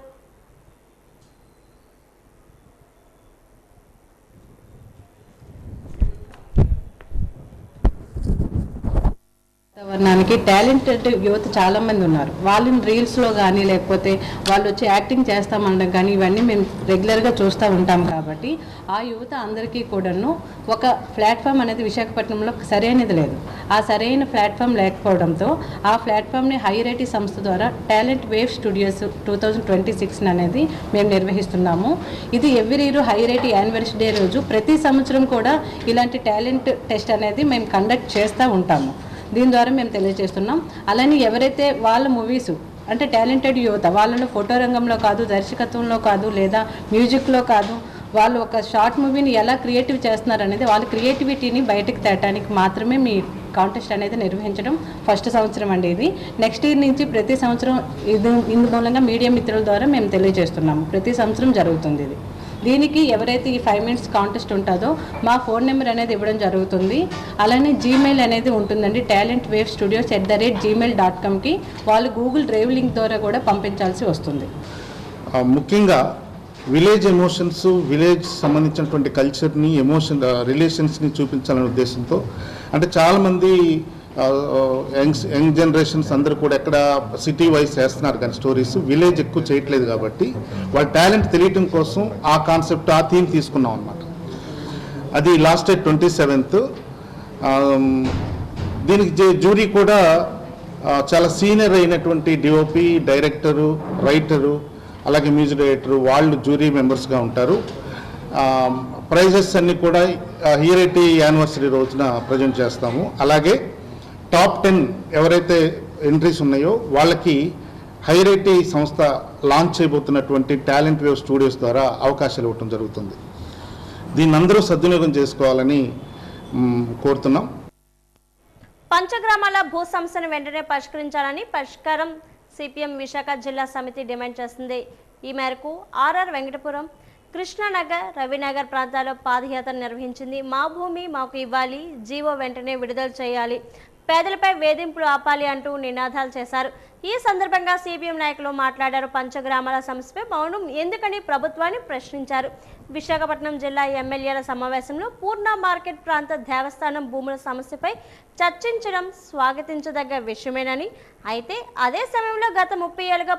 వాతావరణానికి టాలెంటెడ్ యువత చాలామంది ఉన్నారు. వాళ్ళని రీల్స్లో కానీ లేకపోతే వాళ్ళు వచ్చి యాక్టింగ్ చేస్తామనడం కానీ ఇవన్నీ మేము రెగ్యులర్గా చూస్తూ ఉంటాం. కాబట్టి ఆ యువత అందరికీ కూడాను ఒక ప్లాట్ఫామ్ అనేది విశాఖపట్నంలో సరైనది లేదు. ఆ సరైన ప్లాట్ఫామ్ లేకపోవడంతో ఆ ప్లాట్ఫామ్ని హైయర్ ఐటీ సంస్థ ద్వారా టాలెంట్ వేవ్ స్టూడియోస్ 2026 అనేది మేము నిర్వహిస్తున్నాము. ఇది every year hire IT anniversary day రోజు ప్రతి సంవత్సరం కూడా ఇలాంటి టాలెంట్ టెస్ట్ అనేది మేము కండక్ట్ చేస్తూ ఉంటాము. దీని ద్వారా మేము తెలియజేస్తున్నాం. అలానే ఎవరైతే వాళ్ళ మూవీస్ అంటే టాలెంటెడ్ యువత వాళ్ళలో ఫోటో రంగంలో కాదు, దర్శకత్వంలో కాదు, లేదా మ్యూజిక్లో కాదు, వాళ్ళు ఒక షార్ట్ మూవీని ఎలా క్రియేటివ్ చేస్తున్నారు అనేది వాళ్ళ క్రియేటివిటీని బయటకు తేటానికి మాత్రమే మీ కాంటెస్ట్ అనేది నిర్వహించడం ఫస్ట్ సంవత్సరం అండి. ఇది నెక్స్ట్ ఇయర్ నుంచి ప్రతి సంవత్సరం ఇందు మూలంగా మీడియా మిత్రుల ద్వారా మేము తెలియజేస్తున్నాము. ప్రతి సంవత్సరం జరుగుతుంది ఇది. దీనికి ఎవరైతే ఈ 5 minutes కాంటెస్ట్ ఉంటుందో మా ఫోన్ నెంబర్ అనేది ఇవ్వడం జరుగుతుంది. అలానే జీమెయిల్ అనేది ఉంటుందండి, talentwavestudios@gmail.comకి. వాళ్ళు గూగుల్ డ్రైవ్ లింక్ ద్వారా కూడా పంపించాల్సి వస్తుంది. ముఖ్యంగా విలేజ్ ఎమోషన్స్, విలేజ్ సంబంధించినటువంటి కల్చర్ని, రిలేషన్స్ని చూపించాలనే ఉద్దేశంతో అంటే చాలామంది యంగ్ జనరేషన్స్ అందరూ కూడా ఎక్కడ సిటీ వైజ్ చేస్తున్నారు కానీ స్టోరీస్ విలేజ్ ఎక్కువ చేయట్లేదు. కాబట్టి వాళ్ళ టాలెంట్ తెలియటం కోసం ఆ కాన్సెప్ట్, ఆ థీమ్ తీసుకున్నాం అన్నమాట. అది లాస్ట్ డేట్ 27th. దీనికి జ్యూరీ కూడా చాలా సీనియర్ అయినటువంటి డిఓపి, డైరెక్టరు, రైటరు, అలాగే మ్యూజిక్ డైరెక్టరు వాళ్ళు జ్యూరీ మెంబర్స్గా ఉంటారు. ప్రైజెస్ అన్నీ కూడా హైయర్ ఐటీ యానివర్సరీ రోజున ప్రజెంట్ చేస్తాము. అలాగే టాప్ 10 ఎవరైతే ఎంట్రీస్ ఉన్నాయో వాళ్ళకి హైయర్ ఐటీ సంస్థ లాంచ్ చేయబోతున్నటువంటి టాలెంట్ వేవ్ స్టూడియోస్ ద్వారా అవకాశాలు ఇవ్వటం జరుగుతుంది. దీన్ని అందరూ సద్వినియోగం చేసుకోవాలని కోరుతున్నాం. పంచగ్రామాల భూ సమస్యను వెంటనే పరిష్కరించాలని పరిష్కారం సిపిఎం విశాఖ జిల్లా సమితి డిమాండ్ చేస్తుంది. ఈ మేరకు ఆర్ఆర్ వెంకటపురం, కృష్ణానగర్, రవినగర్ ప్రాంతాల్లో పాదయాత్ర నిర్వహించింది. మా భూమి మాకు ఇవ్వాలి, జీవో వెంటనే విడుదల చేయాలి, పేదలపై వేధింపులు ఆపాలి అంటూ నినాదాలు చేశారు. ఈ సందర్భంగా సిపిఎం నాయకులు మాట్లాడారు. పంచగ్రామాల సమస్యపై మౌనం ఎందుకని ప్రభుత్వాన్ని ప్రశ్నించారు. విశాఖపట్నం జిల్లా ఎమ్మెల్యేల సమావేశంలో పూర్ణ మార్కెట్ ప్రాంత దేవస్థానం భూముల సమస్యపై చర్చించడం స్వాగతించదగ్గ విషయమేనని, అయితే అదే సమయంలో గత 30 ఏళ్లుగా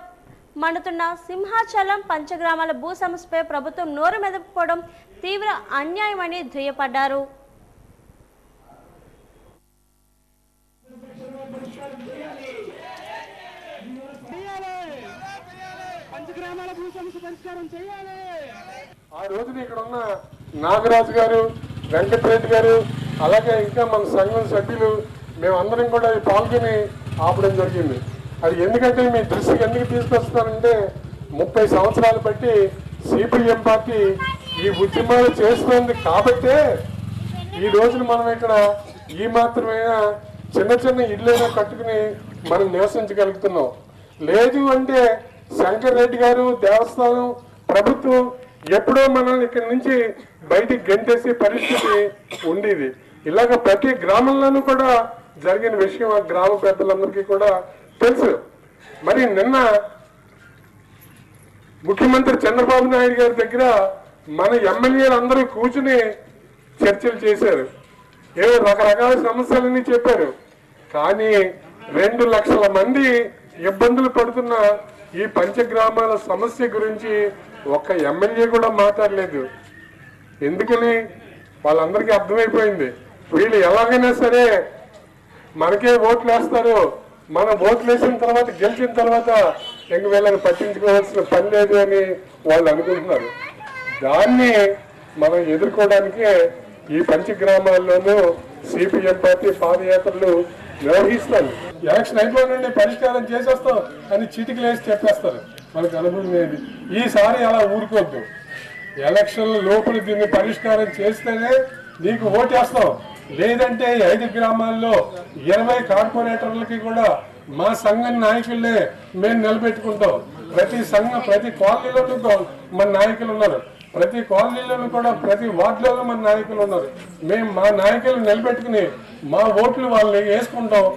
మండుతున్న సింహాచలం పంచగ్రామాల భూ సమస్యపై ప్రభుత్వం నోరు మెదపడం తీవ్ర అన్యాయమని దుయ్యపడ్డారు. ఆ రోజున ఇక్కడ ఉన్న నాగరాజు గారు, వెంకటరెడ్డి గారు, అలాగే ఇంకా మన సంఘం సభ్యులు మేమందరం కూడా పాల్గొని ఆపడం జరిగింది. అది ఎందుకంటే మీ దృష్టికి ఎందుకు తీసుకొస్తానంటే 30 సంవత్సరాలు బట్టి సిపిఎం పార్టీ ఈ ఉద్యమాలు చేస్తుంది కాబట్టే ఈ రోజున మనం ఇక్కడ ఈ మాత్రమైనా చిన్న చిన్న ఇళ్ళైనా కట్టుకుని మనం నివసించగలుగుతున్నాం. లేదు అంటే శంకర్ రెడ్డి గారు, దేవస్థానం, ప్రభుత్వం ఎప్పుడో మనల్ని ఇక్కడి నుంచి బయటికి గెంటేసే పరిస్థితి ఉండేది. ఇలాగ ప్రతి గ్రామంలోనూ కూడా జరిగిన విషయం ఆ గ్రామ పెద్దలందరికీ కూడా తెలుసు. మరి నిన్న ముఖ్యమంత్రి చంద్రబాబు నాయుడు గారి దగ్గర మన ఎమ్మెల్యేలు అందరూ కూర్చుని చర్చలు చేశారు. ఏదో రకరకాల సమస్యలన్నీ చెప్పారు. కానీ 2 లక్షల మంది ఇబ్బందులు పడుతున్న ఈ పంచగ్రామాల సమస్య గురించి ఒక్క ఎమ్మెల్యే కూడా మాట్లాడలేదు. ఎందుకని వాళ్ళందరికీ అర్థమైపోయింది, వీళ్ళు ఎలాగైనా సరే మనకే ఓట్లు వేస్తారు, మన ఓట్లు వేసిన తర్వాత గెలిచిన తర్వాత ఇంక వీళ్ళని పట్టించుకోవాల్సిన పని లేదు అని వాళ్ళు అనుకుంటున్నారు. దాన్ని మనం ఎదుర్కోవడానికే ఈ పంచగ్రామాల్లోనూ సిపిఎం పార్టీ పాదయాత్రలు నిర్వహిస్తాను. ఎలక్షన్ అయిపోయినండి పరిష్కారం చేసేస్తాం అని చిటికలేసి చెప్పేస్తారు. మనకు అనుభవం లేదు. ఈసారి అలా ఊరుకోవద్దు. ఎలక్షన్ల లోపల దీన్ని పరిష్కారం చేస్తేనే నీకు ఓటేస్తాం. లేదంటే 5 గ్రామాల్లో 20 కార్పొరేటర్లకి కూడా మా సంఘం నాయకులనే మేము నిలబెట్టుకుంటాం. ప్రతి సంఘం ప్రతి కాలనీలోనూ మన నాయకులు ఉన్నారు, ప్రతి కాలనీలోనూ కూడా ప్రతి వార్డులోనూ మన నాయకులు ఉన్నారు. మేము మా నాయకులను నిలబెట్టుకుని మా ఓట్లు వాళ్ళని వేసుకుంటాం.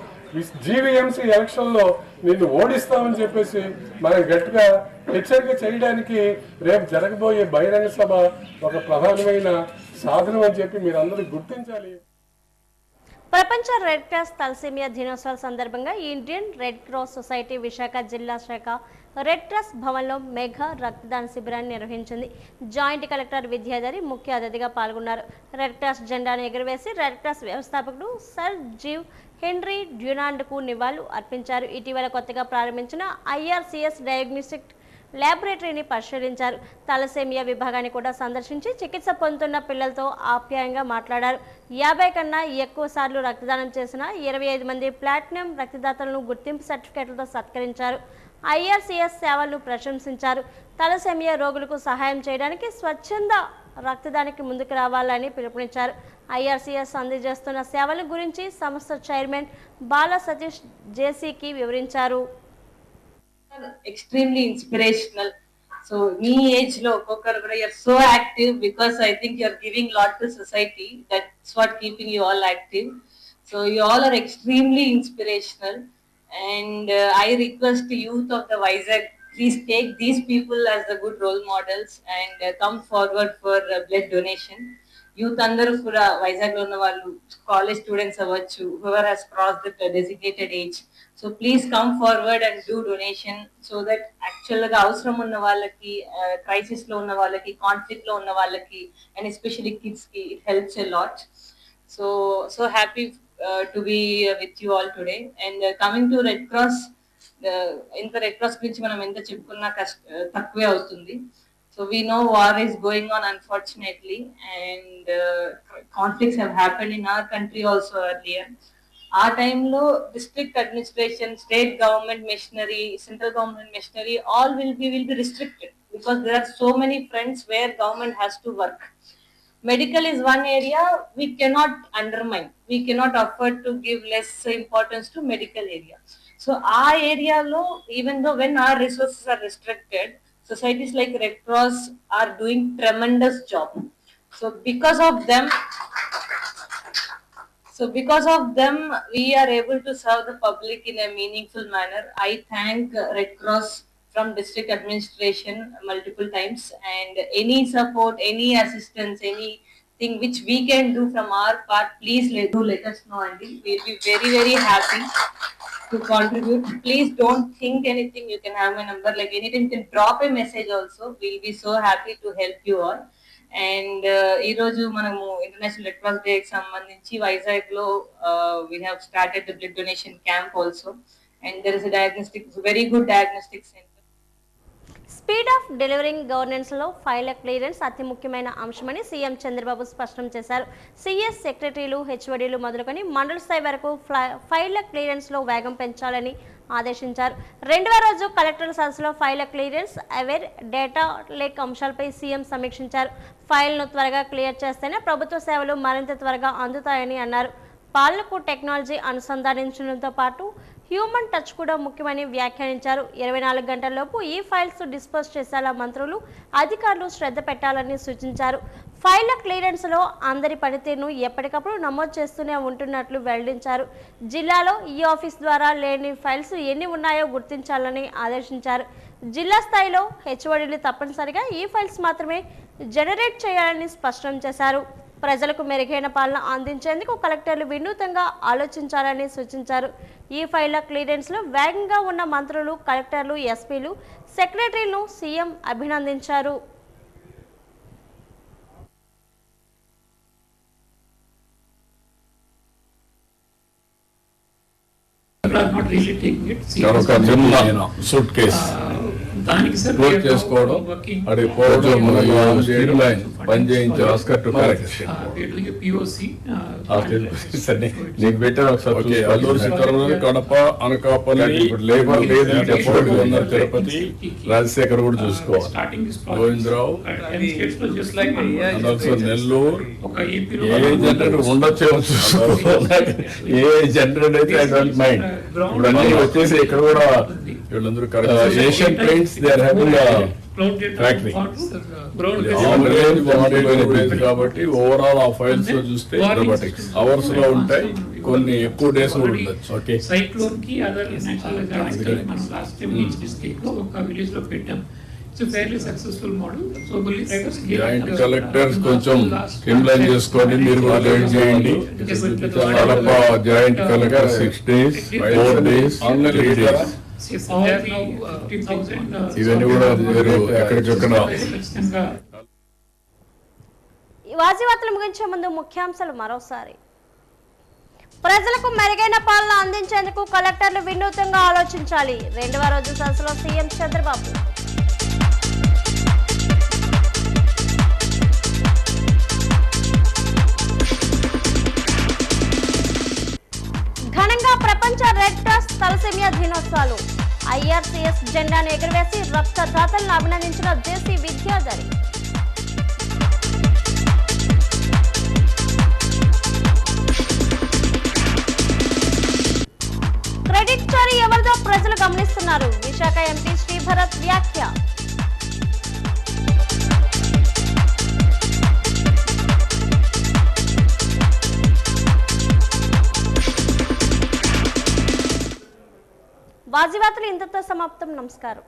జీవీఎంసీ ఎలక్షన్లో నిన్ను ఓడిస్తామని చెప్పేసి మనం గట్టిగా హెచ్చరిక చేయడానికి రేపు జరగబోయే బహిరంగ సభ ఒక ప్రధానమైన సాధనం అని చెప్పి మీరు అందరూ గుర్తించాలి. ప్రపంచ రెడ్ క్రాస్ తలసేమియా దినోత్సవం సందర్భంగా Indian red cross society Visakha జిల్లా శాఖ రెడ్ క్రాస్ భవన్లో మెగా రక్తదాన శిబిరాన్ని నిర్వహించింది. జాయింట్ కలెక్టర్ విద్యాధరి ముఖ్య అతిథిగా పాల్గొన్నారు. రెడ్ క్రాస్ జెండాను ఎగురవేసి రెడ్ క్రాస్ వ్యవస్థాపకుడు సర్ జీవ్ హెన్రీ డ్యూనాండ్కు నివాళులు అర్పించారు. ఇటీవల కొత్తగా ప్రారంభించిన ఐఆర్సీఎస్ డయాగ్నోస్టిక్ ల్యాబొరేటరీని పరిశీలించారు. తలసేమియా విభాగాన్ని కూడా సందర్శించి చికిత్స పొందుతున్న పిల్లలతో ఆప్యాయంగా మాట్లాడారు. 50 కన్నా ఎక్కువ సార్లు రక్తదానం చేసిన 25 మంది ప్లాటినం రక్తదాతలను గుర్తింపు సర్టిఫికేట్లతో సత్కరించారు. ఐఆర్సీఎస్ సేవలను ప్రశంసించారు. తలసేమియా రోగులకు సహాయం చేయడానికి స్వచ్ఛంద రక్తదానికి ముందుకు రావాలని పిలుపునిచ్చారు. ఐఆర్సీఎస్ అందజేస్తున్న సేవల గురించి సంస్థ చైర్మన్ బాల సతీష్ జేసీకి వివరించారు. Extremely inspirational. So me age lo okokkaru you're so active because I think you're giving lot to society. That's what keeping you all active. So you all are extremely inspirational, and I request the youth of the Vizag, please take these people as the good role models and come forward for blood donation. Youth andaru kuda Vizag lo unna vallu college students avvachu, whoever has crossed the designated age, so please come forward and do donation so that actually ga avasaram unna vallaki, crisis lo unna vallaki, conflict lo unna vallaki, and especially kids ki it helps a lot. So happy to be with you all today. And coming to Red Cross, inta Red Cross gurinchi manam enta cheppukunna takkuve avutundi. So we know war is going on, unfortunately, and conflicts have happened in our country also earlier. Our time lo district administration, state government machinery, central government machinery, all will be restricted because there are so many fronts where government has to work. Medical is one area we cannot undermine. We cannot afford to give less importance to medical area. So our area lo, even though when our resources are restricted, societies like Red Cross are doing tremendous job. So because of them, we are able to serve the public in a meaningful manner. I thank Red Cross from district administration multiple times, and any support, any assistance, anything which we can do from our part, please let us know, and we'll be very, very happy to contribute. Please don't think anything. You can have my number. Like anytime you can drop a message also. We'll be so happy to help you all. And ee roju manamu International Red Cross Day ki sambandhinchi Vizag lo we have started the blood donation camp also, and there is a very good diagnostic center. Speed of delivering గవర్నెన్స్లో ఫైళ్ల clearance అతి ముఖ్యమైన అంశమని CM Chandrababu స్పష్టం చేశారు. CS సెక్రటరీలు, హెచ్ఓడీలు మొదలుకొని మండల స్థాయి వరకు ఫైళ్ల క్లియరెన్స్లో వేగం పెంచాలని ఆదేశించారు. 2వ రోజు కలెక్టర్ల సదస్సులో ఫైళ్ల క్లియరెన్స్, అవేర్, డేటా లేక్ అంశాలపై సీఎం సమీక్షించారు. ఫైల్ను త్వరగా క్లియర్ చేస్తేనే ప్రభుత్వ సేవలు మరింత త్వరగా అందుతాయని అన్నారు. పాలనకు టెక్నాలజీ అనుసంధానించడంతో పాటు హ్యూమన్ టచ్ కూడా ముఖ్యమని వ్యాఖ్యానించారు. 24 గంటల్లోపు ఈ ఫైల్స్ డిస్పోజ్ చేసేలా మంత్రులు, అధికారులు శ్రద్ధ పెట్టాలని సూచించారు. ఫైళ్ల క్లియరెన్స్లో అందరి పనితీరును ఎప్పటికప్పుడు నమోదు చేస్తూనే ఉంటున్నట్లు వెల్లడించారు. జిల్లాలో ఈ ఆఫీస్ ద్వారా లేని ఫైల్స్ ఎన్ని ఉన్నాయో గుర్తించాలని ఆదేశించారు. జిల్లా స్థాయిలో హెచ్ఓడీలు తప్పనిసరిగా ఈ ఫైల్స్ మాత్రమే జనరేట్ చేయాలని స్పష్టం చేశారు. ప్రజలకు మెరుగైన పాలన అందించేందుకు కలెక్టర్లు వినూతంగా ఆలోచించాలని సూచించారు. ఈ ఫైళ్ల క్లియరెన్స్లో వేగంగా ఉన్న మంత్రులు, కలెక్టర్లు, ఎస్పీలు, సెక్రటరీలను సీఎం అభినందించారు. are not really taking it ఒక seriously. చిన్న సూట్ కేస్ దానికి సార్ క్లోజ్ చేసుకోవడం అది పోవడం లైన్ పని చేయించి ఆస్కర్ టు కరెక్ట్ POC. నీకు పెట్టాను ఒకసారి అల్లూరు సీతారామరాజు కడప అనకాపల్లి ఇప్పుడు లేబర్ లేదని చెప్పడం ఉన్నారు తిరుపతి రాజశేఖర్ కూడా చూసుకోవాలి Govindarao Just like also Nellore ఒక AP ఏ జనరేటర్ ఉండొచ్చేమో చూసుకోవాలి ఏ జనరేటర్ అయితే ఐ డోంట్ మైండ్ ఇప్పుడు అన్ని వచ్చేసి ఇక్కడ కూడా వీళ్ళందరూ Asian paints they are having factory కాబట్టి ఓవరాల్ ఆ ఫైల్స్ లో చూస్తే అవర్స్ లో ఉంటాయి, కొన్ని ఎక్కువ డేస్ కూడా ఉండొచ్చు. ఓకే, సైక్లోన్ కి అదర్ నేచురల్ డిజాస్టర్ మనం లాస్ట్ టైం ఈచ్ డిస్ట్రిక్ట్ లో ఒక విలేజ్ లో పెట్టాం. It's fairly successful model. So joint collectors కొంచెం స్ట్రీమ్లైన్ చేసుకోండి, మీరు కూడా గైడ్ చేయండి. Kadapa joint collector 6 days 4 days 3 days ఇవన్నీ కూడా మీరు ఎక్కడికక్కడ. ఈ వార్తలు ముగించే ముందు ముఖ్యాంశాలు మరోసారి. ప్రజలకు మెరుగైన పాలన అందించేందుకు కలెక్టర్లు వినూత్నంగా ఆలోచించాలి. 2వ రోజు సదస్సులో సీఎం చంద్రబాబు. ఘనంగా ప్రపంచ రెడ్ క్రాస్ తలసేమియా దినోత్సవాలు. IRCS జెండాను ఎగురవేసి రక్తదాతలను అభినందించిన జేసీ విద్యాధరి. క్రెడిట్ చోరీ ఎవరిదో ప్రజలు గమనిస్తున్నారు. విశాఖ ఎంపీ శ్రీభరత్ వ్యాఖ్య. వార్తలు ఇంతతో సమాప్తం. నమస్కారం.